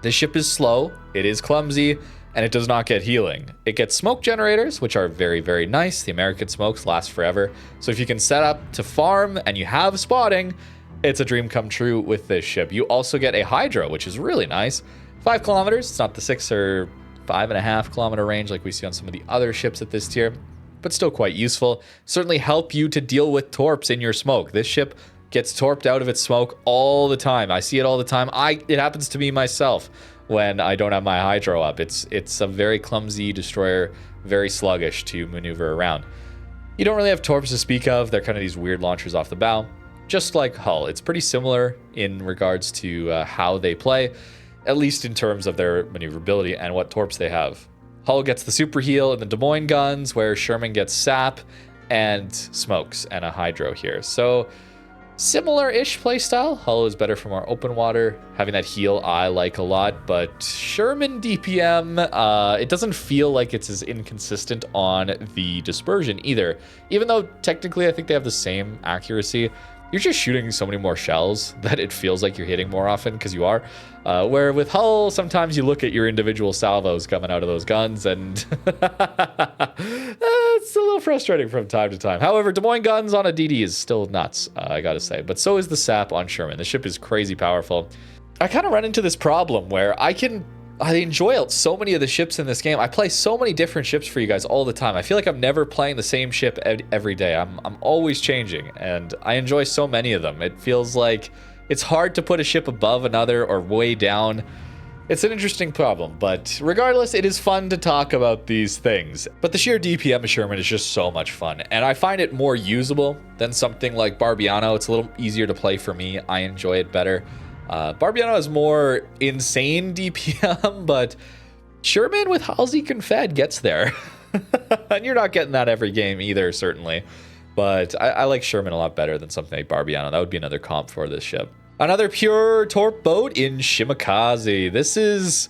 [SPEAKER 1] This ship is slow, it is clumsy, and it does not get healing. It gets smoke generators, which are very, very nice. The American smokes last forever. So if you can set up to farm and you have spotting, it's a dream come true with this ship. You also get a hydro, which is really nice. 5 kilometers, it's not the 6 or 5.5 kilometer range like we see on some of the other ships at this tier, but still quite useful. Certainly help you to deal with torps in your smoke. This ship gets torped out of its smoke all the time. I see it all the time. It happens to me myself when I don't have my hydro up. It's a very clumsy destroyer, very sluggish to maneuver around. You don't really have torps to speak of. They're kind of these weird launchers off the bow, just like Hull. It's pretty similar in regards to how they play, at least in terms of their maneuverability and what torps they have. Hull gets the super heal and the Des Moines guns, where Sherman gets sap and smokes and a hydro here. So Similar-ish playstyle. Hull is better for more open water. Having that heal I like a lot, but Sherman DPM, it doesn't feel like it's as inconsistent on the dispersion either. Even though technically I think they have the same accuracy, you're just shooting so many more shells that it feels like you're hitting more often because you are. Where with Hull, sometimes you look at your individual salvos coming out of those guns and it's a little frustrating from time to time. However, Des Moines guns on a DD is still nuts, I gotta say. But so is the sap on Sherman. The ship is crazy powerful. I kind of run into this problem where I enjoy so many of the ships in this game. I play so many different ships for you guys all the time. I feel like I'm never playing the same ship every day. I'm always changing, and I enjoy so many of them. It feels like it's hard to put a ship above another or way down. It's an interesting problem, but regardless, it is fun to talk about these things. But the sheer DPM of Sherman is just so much fun, and I find it more usable than something like Barbiano. It's a little easier to play for me. I enjoy it better. Barbiano has more insane DPM, but Sherman with Halsey Confed gets there. And you're not getting that every game either, certainly. But I like Sherman a lot better than something like Barbiano. That would be another comp for this ship. Another pure Torp boat in Shimakaze.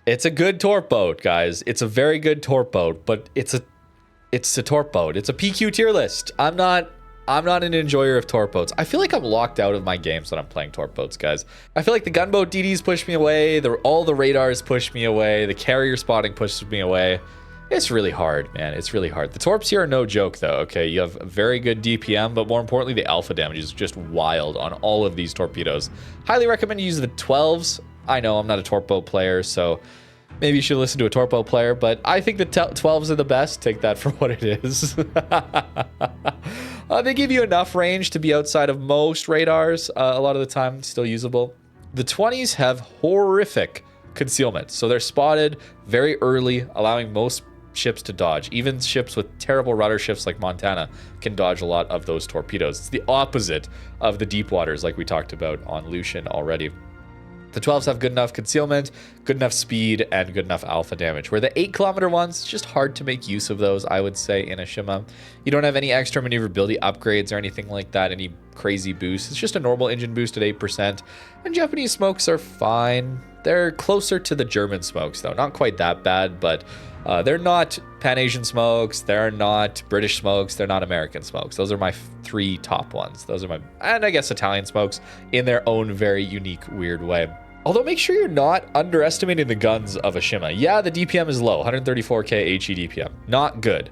[SPEAKER 1] It's a good Torp boat, guys. It's a very good Torp boat, but it's a Torp boat. It's a PQ tier list. I'm not an enjoyer of Torp boats. I feel like I'm locked out of my games when I'm playing Torp boats, guys. I feel like the gunboat DDs push me away. All the radars push me away. The carrier spotting pushes me away. It's really hard, man. It's really hard. The Torps here are no joke, though, okay? You have very good DPM, but more importantly, the alpha damage is just wild on all of these torpedoes. Highly recommend you use the 12s. I know I'm not a Torp boat player, so maybe you should listen to a Torp boat player, but I think the 12s are the best. Take that for what it is. They give you enough range to be outside of most radars. A lot of the time, still usable. The 20s have horrific concealment. So they're spotted very early, allowing most ships to dodge. Even ships with terrible rudder ships like Montana can dodge a lot of those torpedoes. It's the opposite of the deep waters like we talked about on Lushun already. The 12s have good enough concealment, good enough speed, and good enough alpha damage. Where the 8-kilometer ones, it's just hard to make use of those, I would say, in a Shima. You don't have any extra maneuverability upgrades or anything like that, any crazy boosts. It's just a normal engine boost at 8%. And Japanese smokes are fine. They're closer to the German smokes, though. Not quite that bad, but they're not Pan-Asian smokes. They're not British smokes. They're not American smokes. Those are my 3 top ones. Those are my, and I guess Italian smokes in their own very unique, weird way. Although make sure you're not underestimating the guns of a Shima. Yeah, the DPM is low, 134k HE DPM. Not good.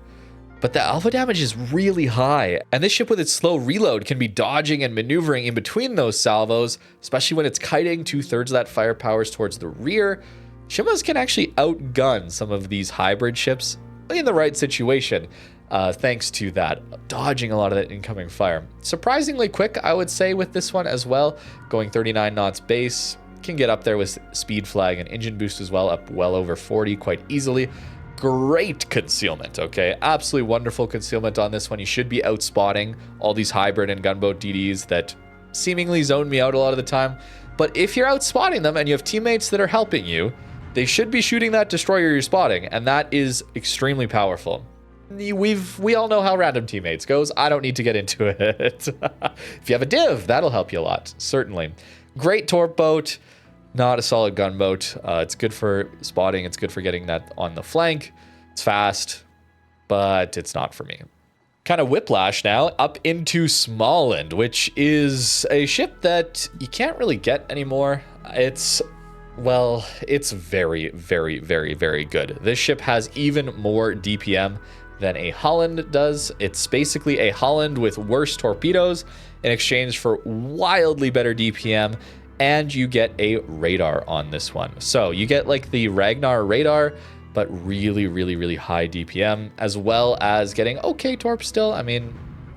[SPEAKER 1] But the alpha damage is really high, and this ship with its slow reload can be dodging and maneuvering in between those salvos, especially when it's kiting 2/3 of that firepower towards the rear. Shimas can actually outgun some of these hybrid ships in the right situation, thanks to that, dodging a lot of that incoming fire. Surprisingly quick, I would say, with this one as well, going 39 knots base, can get up there with speed flag and engine boost as well, up well over 40 quite easily. Great concealment, okay? Absolutely wonderful concealment on this one. You should be outspotting all these hybrid and gunboat DDs that seemingly zone me out a lot of the time. But if you're outspotting them and you have teammates that are helping you, they should be shooting that destroyer you're spotting, and that is extremely powerful. We all know how random teammates goes. I don't need to get into it. If you have a div, that'll help you a lot, certainly. Great Torp boat. Not a solid gunboat. It's good for spotting. It's good for getting that on the flank. It's fast, but it's not for me. Kind of whiplash now up into Smaland, which is a ship that you can't really get anymore. It's very, very, very, very good. This ship has even more DPM than a Halland does. It's basically a Halland with worse torpedoes in exchange for wildly better DPM. And you get a radar on this one. So you get like the Ragnar radar, but really, really, really high DPM, as well as getting okay Torp still. I mean,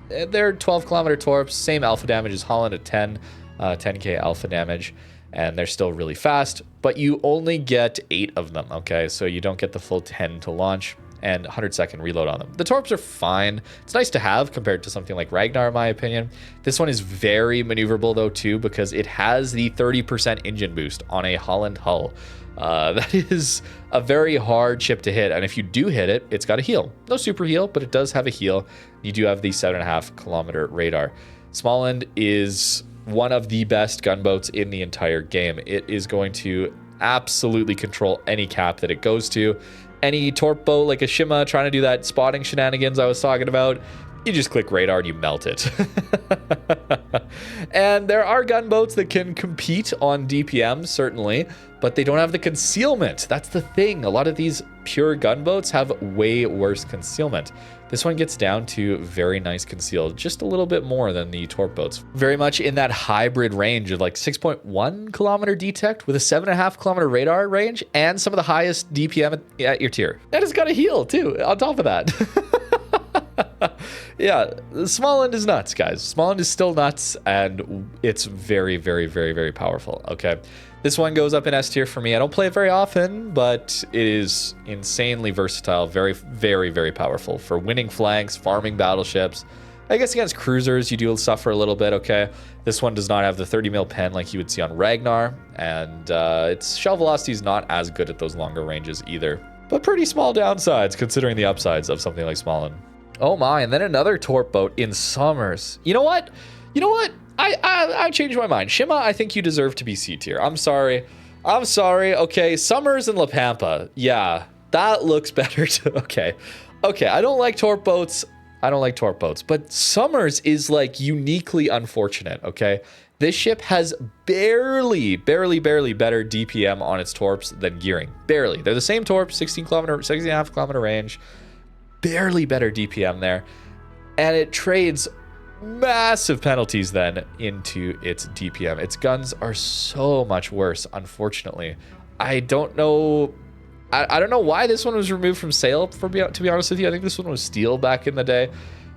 [SPEAKER 1] they're 12-kilometer Torps, same alpha damage as Halland at 10k alpha damage, and they're still really fast, but you only get 8 of them, okay? So you don't get the full 10 to launch, and 100-second reload on them. The Torps are fine. It's nice to have compared to something like Ragnar, in my opinion. This one is very maneuverable, though, too, because it has the 30% engine boost on a Halland hull. That is a very hard ship to hit, and if you do hit it, it's got a heal. No super heal, but it does have a heal. You do have the 7.5-kilometer radar. Smaland is one of the best gunboats in the entire game. It is going to absolutely control any cap that it goes to. Any Torp boat like a Shima trying to do that spotting shenanigans I was talking about, you just click radar and you melt it. And there are gunboats that can compete on DPM, certainly, but they don't have the concealment. That's the thing. A lot of these pure gunboats have way worse concealment. This one gets down to very nice concealed, just a little bit more than the Torp boats. Very much in that hybrid range of like 6.1 kilometer detect with a 7.5 kilometer radar range and some of the highest DPM at your tier. And it's got a heal too, on top of that. Yeah, Smaland is nuts, guys. Smaland is still nuts, and it's very, very, very, very powerful, okay? This one goes up in S tier for me. I don't play it very often, but it is insanely versatile, very, very, very powerful for winning flanks, farming battleships. I guess against cruisers, you do suffer a little bit, okay? This one does not have the 30 mil pen like you would see on Ragnar, and its shell velocity is not as good at those longer ranges either. But pretty small downsides considering the upsides of something like Smaland. Oh my, and then another Torp boat in Summers. You know what? I changed my mind. Shima, I think you deserve to be C tier. I'm sorry. Okay, Summers and La Pampa. Yeah, that looks better too. Okay, I don't like Torp boats. But Summers is like uniquely unfortunate, okay? This ship has barely better DPM on its Torps than Gearing. Barely. They're the same Torp, 16.5 kilometer range. Barely better DPM there, and it trades massive penalties then into its DPM. Its guns are so much worse, unfortunately. I don't know why this one was removed from sale, to be honest with you. I think this one was steel back in the day.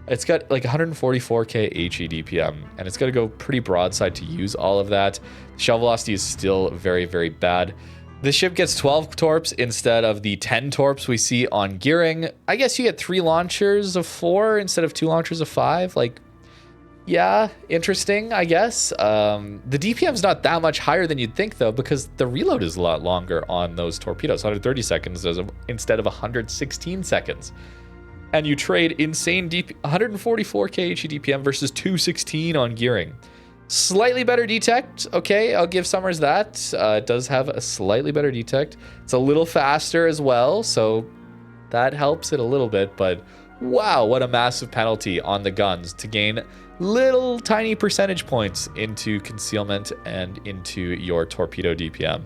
[SPEAKER 1] It's got like 144k HE DPM, and it's got to go pretty broadside to use all of that. Shell velocity is still very, very bad. This ship gets 12 torps instead of the 10 torps we see on Gearing. I guess you get 3 launchers of 4 instead of 2 launchers of 5. Like, yeah, interesting, I guess. The DPM is not that much higher than you'd think, though, because the reload is a lot longer on those torpedoes. 130 seconds instead of 116 seconds. And you trade insane 144k HE DPM versus 216 on Gearing. Slightly better detect, okay, I'll give Summers that. It does have a slightly better detect. It's a little faster as well, so that helps it a little bit, but wow, what a massive penalty on the guns to gain little tiny percentage points into concealment and into your torpedo DPM.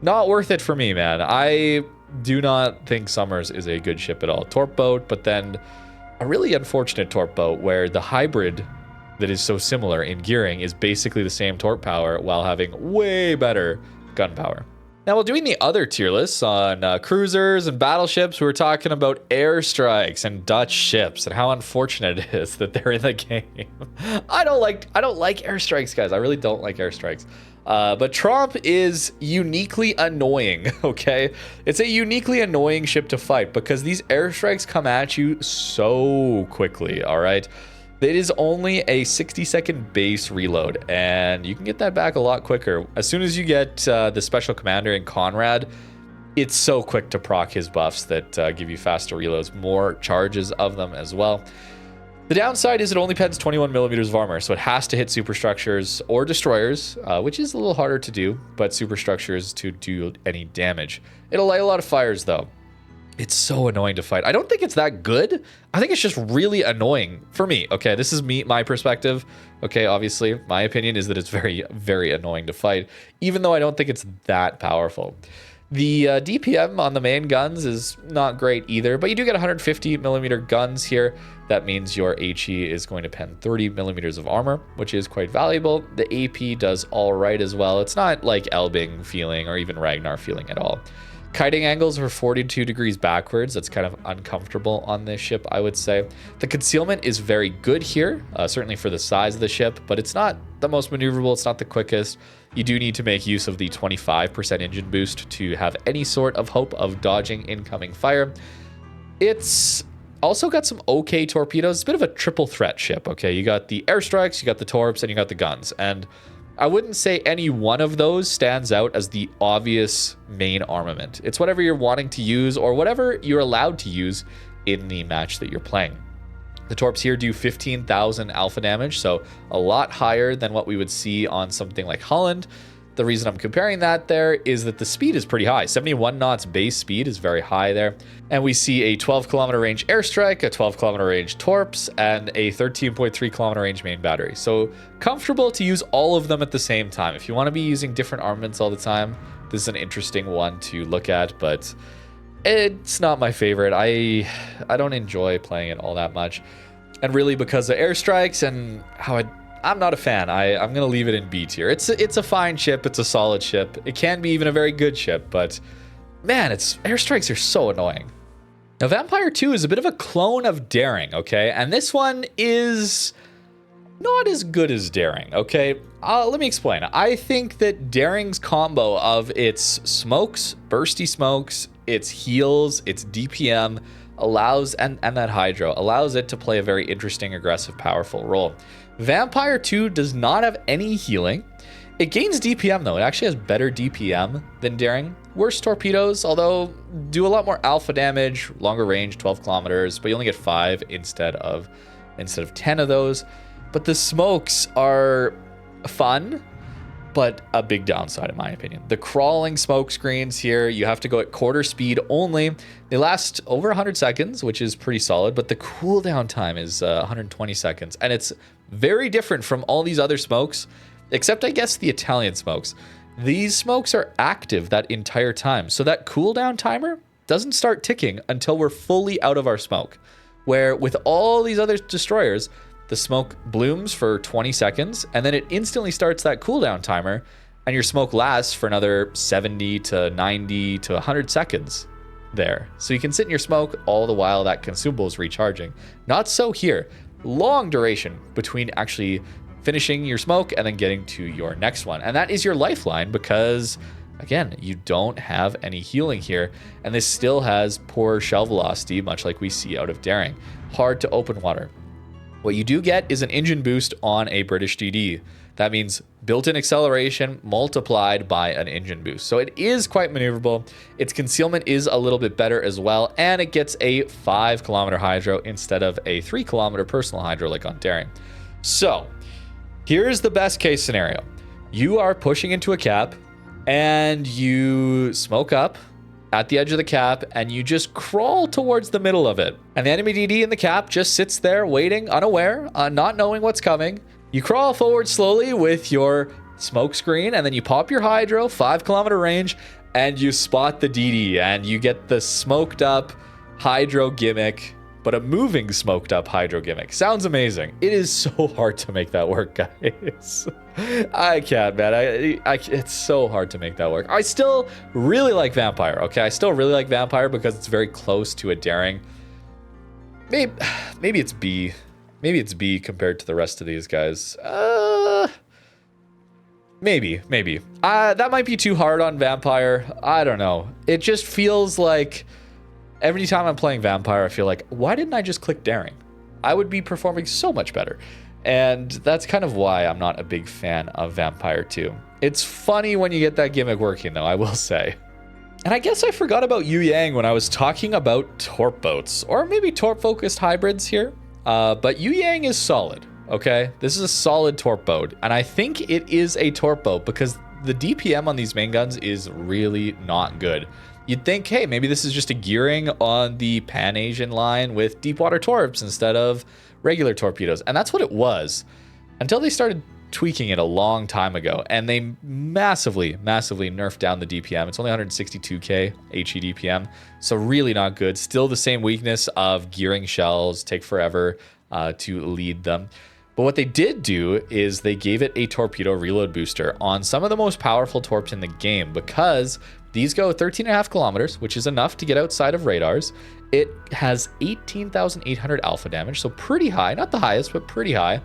[SPEAKER 1] Not worth it for me, man. I do not think Summers is a good ship at all. Torp boat, but then a really unfortunate Torp boat where the hybrid that is so similar in Gearing is basically the same torp power while having way better gun power. Now, while doing the other tier lists on cruisers and battleships, we were talking about airstrikes and Dutch ships and how unfortunate it is that they're in the game. I don't like airstrikes, guys. I really don't like airstrikes. But Tromp is uniquely annoying, okay? It's a uniquely annoying ship to fight because these airstrikes come at you so quickly, all right? It is only a 60-second base reload, and you can get that back a lot quicker. As soon as you get the special commander in Conrad, it's so quick to proc his buffs that give you faster reloads, more charges of them as well. The downside is it only pens 21 millimeters of armor, so it has to hit superstructures or destroyers, which is a little harder to do, but superstructures to do any damage. It'll light a lot of fires, though. It's so annoying to fight. I don't think it's that good. I think it's just really annoying for me. Okay, this is my perspective. Okay, obviously, my opinion is that it's very, very annoying to fight, even though I don't think it's that powerful. The DPM on the main guns is not great either, but you do get 150 millimeter guns here. That means your HE is going to pen 30 millimeters of armor, which is quite valuable. The AP does all right as well. It's not like Elbing feeling or even Ragnar feeling at all. Kiting angles are 42 degrees backwards. That's kind of uncomfortable on this ship, I would say. The concealment is very good here, certainly for the size of the ship, but it's not the most maneuverable. It's not the quickest. You do need to make use of the 25% engine boost to have any sort of hope of dodging incoming fire. It's also got some okay torpedoes. It's a bit of a triple threat ship, okay? You got the airstrikes, you got the torps, and you got the guns. And I wouldn't say any one of those stands out as the obvious main armament. It's whatever you're wanting to use or whatever you're allowed to use in the match that you're playing. The Torps here do 15,000 alpha damage, so a lot higher than what we would see on something like Halland. The reason I'm comparing that there is that the speed is pretty high. 71 knots base speed is very high there. And we see a 12-kilometer range airstrike, a 12-kilometer range Torps, and a 13.3-kilometer range main battery. So comfortable to use all of them at the same time. If you want to be using different armaments all the time, this is an interesting one to look at, but it's not my favorite. I don't enjoy playing it all that much. And really because of airstrikes and how I'm not a fan. I'm going to leave it in B tier. It's a fine ship. It's a solid ship. It can be even a very good ship, but man, airstrikes are so annoying. Now, Vampire 2 is a bit of a clone of Daring, okay? And this one is not as good as Daring, okay? Let me explain. I think that Daring's combo of its smokes, bursty smokes, its heals, its DPM allows, and that Hydro, allows it to play a very interesting, aggressive, powerful role. Vampire 2 does not have any healing. It gains DPM though. It actually has better DPM than Daring. Worse torpedoes, although do a lot more alpha damage, longer range, 12 kilometers, but you only get 5 instead of 10 of those. But the smokes are fun, but a big downside in my opinion. The crawling smoke screens here, you have to go at quarter speed only. They last over 100 seconds, which is pretty solid, but the cooldown time is 120 seconds. And it's very different from all these other smokes, except I guess the Italian smokes. These smokes are active that entire time. So that cooldown timer doesn't start ticking until we're fully out of our smoke. Where with all these other destroyers, the smoke blooms for 20 seconds, and then it instantly starts that cooldown timer, and your smoke lasts for another 70 to 90 to 100 seconds there. So you can sit in your smoke all the while that consumable is recharging. Not so here. Long duration between actually finishing your smoke and then getting to your next one. And that is your lifeline because, again, you don't have any healing here, and this still has poor shell velocity, much like we see out of Daring. Hard to open water. What you do get is an engine boost on a British DD. That means built-in acceleration multiplied by an engine boost. So it is quite maneuverable. Its concealment is a little bit better as well, and it gets a 5-kilometer hydro instead of a 3-kilometer personal hydro like on Daring. So here's the best case scenario. You are pushing into a cap, and you smoke up at the edge of the cap, and you just crawl towards the middle of it. And the enemy DD in the cap just sits there waiting, unaware, not knowing what's coming. You crawl forward slowly with your smoke screen, and then you pop your hydro, 5-kilometer range, and you spot the DD, and you get the smoked up hydro gimmick, but a moving smoked up hydro gimmick. Sounds amazing. It is so hard to make that work, guys. I can't, man. It's so hard to make that work. I still really like Vampire, okay? I still really like Vampire because it's very close to a Daring. Maybe it's B. Maybe it's B compared to the rest of these guys. Maybe. That might be too hard on Vampire. I don't know. It just feels like every time I'm playing Vampire, I feel like, why didn't I just click Daring? I would be performing so much better. And that's kind of why I'm not a big fan of Vampire 2. It's funny when you get that gimmick working, though, I will say. And I guess I forgot about Yueyang when I was talking about Torp boats, or maybe Torp-focused hybrids here. But Yueyang is solid, okay? This is a solid Torp boat, and I think it is a Torp boat because the DPM on these main guns is really not good. You'd think, hey, maybe this is just a gearing on the Pan-Asian line with deep water torps instead of regular torpedoes. And that's what it was until they started tweaking it a long time ago. And they massively nerfed down the DPM. It's only 162k HE DPM. So really not good. Still the same weakness of gearing shells, take forever to lead them. But what they did do is they gave it a torpedo reload booster on some of the most powerful torps in the game because these go 13.5 kilometers, which is enough to get outside of radars. It has 18,800 alpha damage, so pretty high. Not the highest, but pretty high.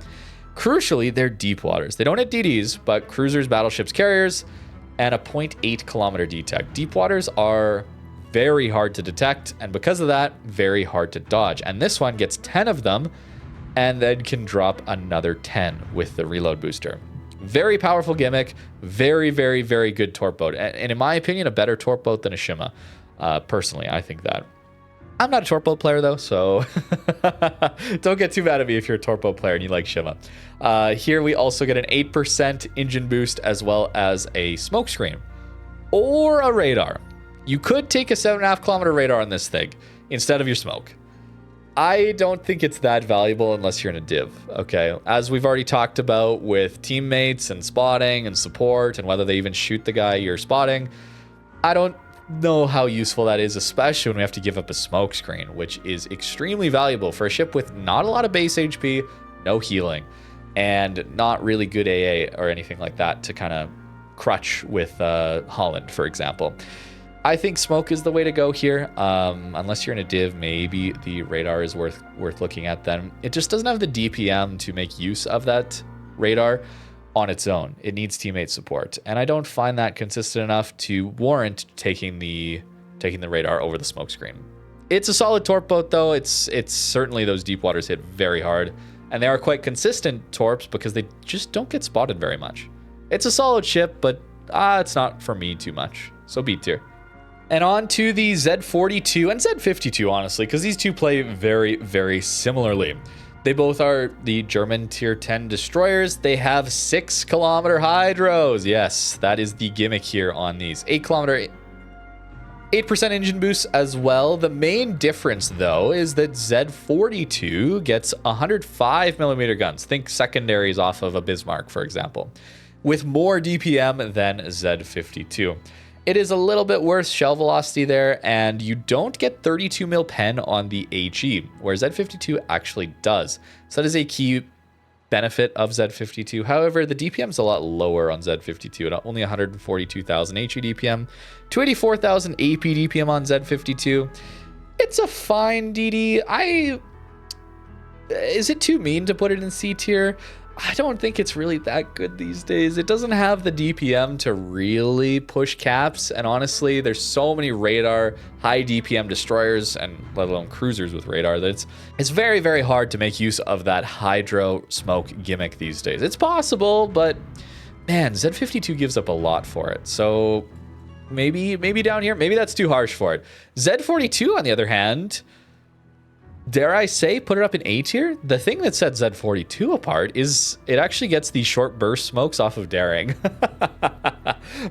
[SPEAKER 1] Crucially, they're deep waters. They don't hit DDs, but cruisers, battleships, carriers, and a 0.8 kilometer detect. Deep waters are very hard to detect, and because of that, very hard to dodge. And this one gets 10 of them, and then can drop another 10 with the reload booster. Very powerful gimmick, very good torp boat. And in my opinion, a better torp boat than a Shima. Personally, I think that. I'm not a Torpo player though, so don't get too mad at me if you're a Torpo player and you like Shima. Here we also get an 8% engine boost as well as a smokescreen or a radar. You could take a 7.5 kilometer radar on this thing instead of your smoke. I don't think it's that valuable unless you're in a div, okay? As we've already talked about with teammates and spotting and support and whether they even shoot the guy you're spotting, I don't know how useful that is, especially when we have to give up a smoke screen, which is extremely valuable for a ship with not a lot of base HP, no healing, and not really good AA or anything like that to kind of crutch with Halland, for example. I think smoke is the way to go here. Unless you're in a div, maybe the radar is worth looking at then. It just doesn't have the DPM to make use of that radar on its own. It needs teammate support, and I don't find that consistent enough to warrant taking the radar over the smoke screen. It's a solid Torp boat though. It's certainly those deep waters hit very hard, and they are quite consistent Torps because they just don't get spotted very much. It's a solid ship, but it's not for me too much. So B tier. And on to the Z42 and Z52, honestly, because these two play very, very similarly. They both are the German tier 10 destroyers. They have 6 kilometer hydros. Yes, that is the gimmick here on these. 8 kilometer, 8% engine boost as well. The main difference, though, is that Z42 gets 105 millimeter guns. Think secondaries off of a Bismarck, for example, with more DPM than Z52. It is a little bit worse shell velocity there, and you don't get 32 mil pen on the HE, whereas Z52 actually does. So that is a key benefit of Z52. However, the DPM is a lot lower on Z52, at only 142,000 HE DPM, 284,000 AP DPM on Z52. It's a fine DD. Is it too mean to put it in C tier? I don't think it's really that good these days. It doesn't have the DPM to really push caps, and honestly, there's so many radar, high DPM destroyers, and let alone cruisers with radar, that it's very, very hard to make use of that hydro smoke gimmick these days. It's possible, but man, Z52 gives up a lot for it. So maybe down here, maybe that's too harsh for it. Z42, on the other hand, dare I say, put it up in A tier? The thing that sets Z42 apart is it actually gets these short burst smokes off of daring.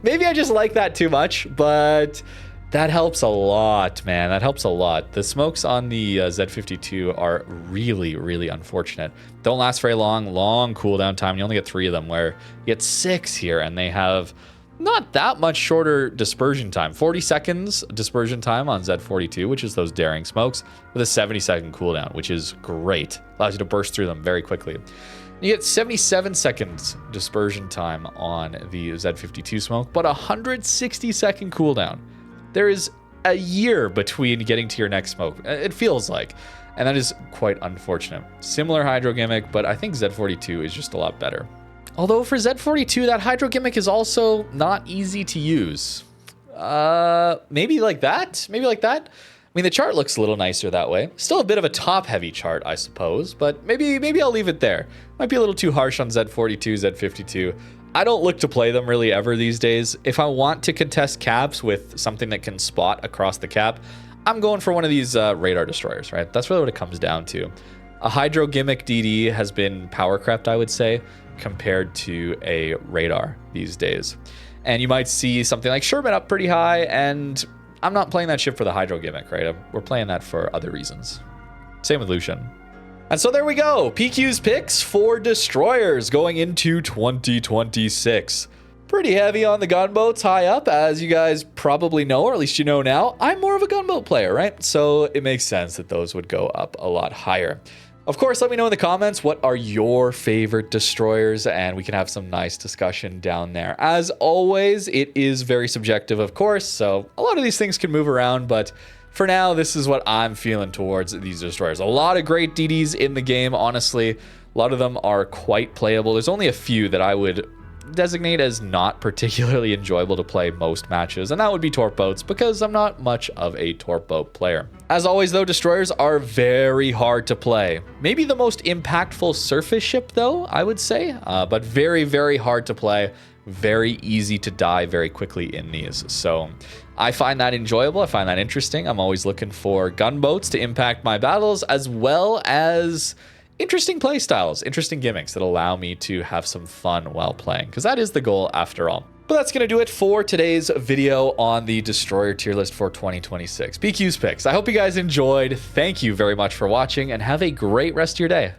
[SPEAKER 1] Maybe I just like that too much, but that helps a lot, man. That helps a lot. The smokes on the Z52 are really, really unfortunate. Don't last very long cooldown time. You only get 3 of them, where you get 6 here, and they have not that much shorter dispersion time. 40 seconds dispersion time on Z42, which is those daring smokes, with a 70-second cooldown, which is great. Allows you to burst through them very quickly. You get 77 seconds dispersion time on the Z52 smoke, but 160-second cooldown. There is a year between getting to your next smoke, it feels like, and that is quite unfortunate. Similar hydro gimmick, but I think Z42 is just a lot better. Although for Z42, that hydro gimmick is also not easy to use. Maybe like that? Maybe like that? I mean, the chart looks a little nicer that way. Still a bit of a top-heavy chart, I suppose, but maybe I'll leave it there. Might be a little too harsh on Z42, Z52. I don't look to play them really ever these days. If I want to contest caps with something that can spot across the cap, I'm going for one of these radar destroyers, right? That's really what it comes down to. A hydro gimmick DD has been power crept, I would say, compared to a radar these days. And you might see something like Sherman up pretty high, and I'm not playing that ship for the hydro gimmick, right? We're playing that for other reasons. Same with Lushun. And so there we go. PQ's picks for destroyers going into 2026. Pretty heavy on the gunboats high up, as you guys probably know, or at least you know now. I'm more of a gunboat player, right? So it makes sense that those would go up a lot higher. Of course, let me know in the comments what are your favorite destroyers, and we can have some nice discussion down there. As always, it is very subjective, of course, so a lot of these things can move around, but for now, this is what I'm feeling towards these destroyers. A lot of great DDs in the game, honestly. A lot of them are quite playable. There's only a few that I would designate as not particularly enjoyable to play most matches, and that would be Torp boats, because I'm not much of a Torp boat player. As always though, destroyers are very hard to play. Maybe the most impactful surface ship though, I would say, but very, very hard to play. very easy to die very quickly in these. So I find that enjoyable. I find that interesting. I'm always looking for gunboats to impact my battles, as well as interesting play styles, interesting gimmicks that allow me to have some fun while playing, because that is the goal after all. But that's going to do it for today's video on the Destroyer tier list for 2026. PQ's picks. I hope you guys enjoyed. Thank you very much for watching, and have a great rest of your day.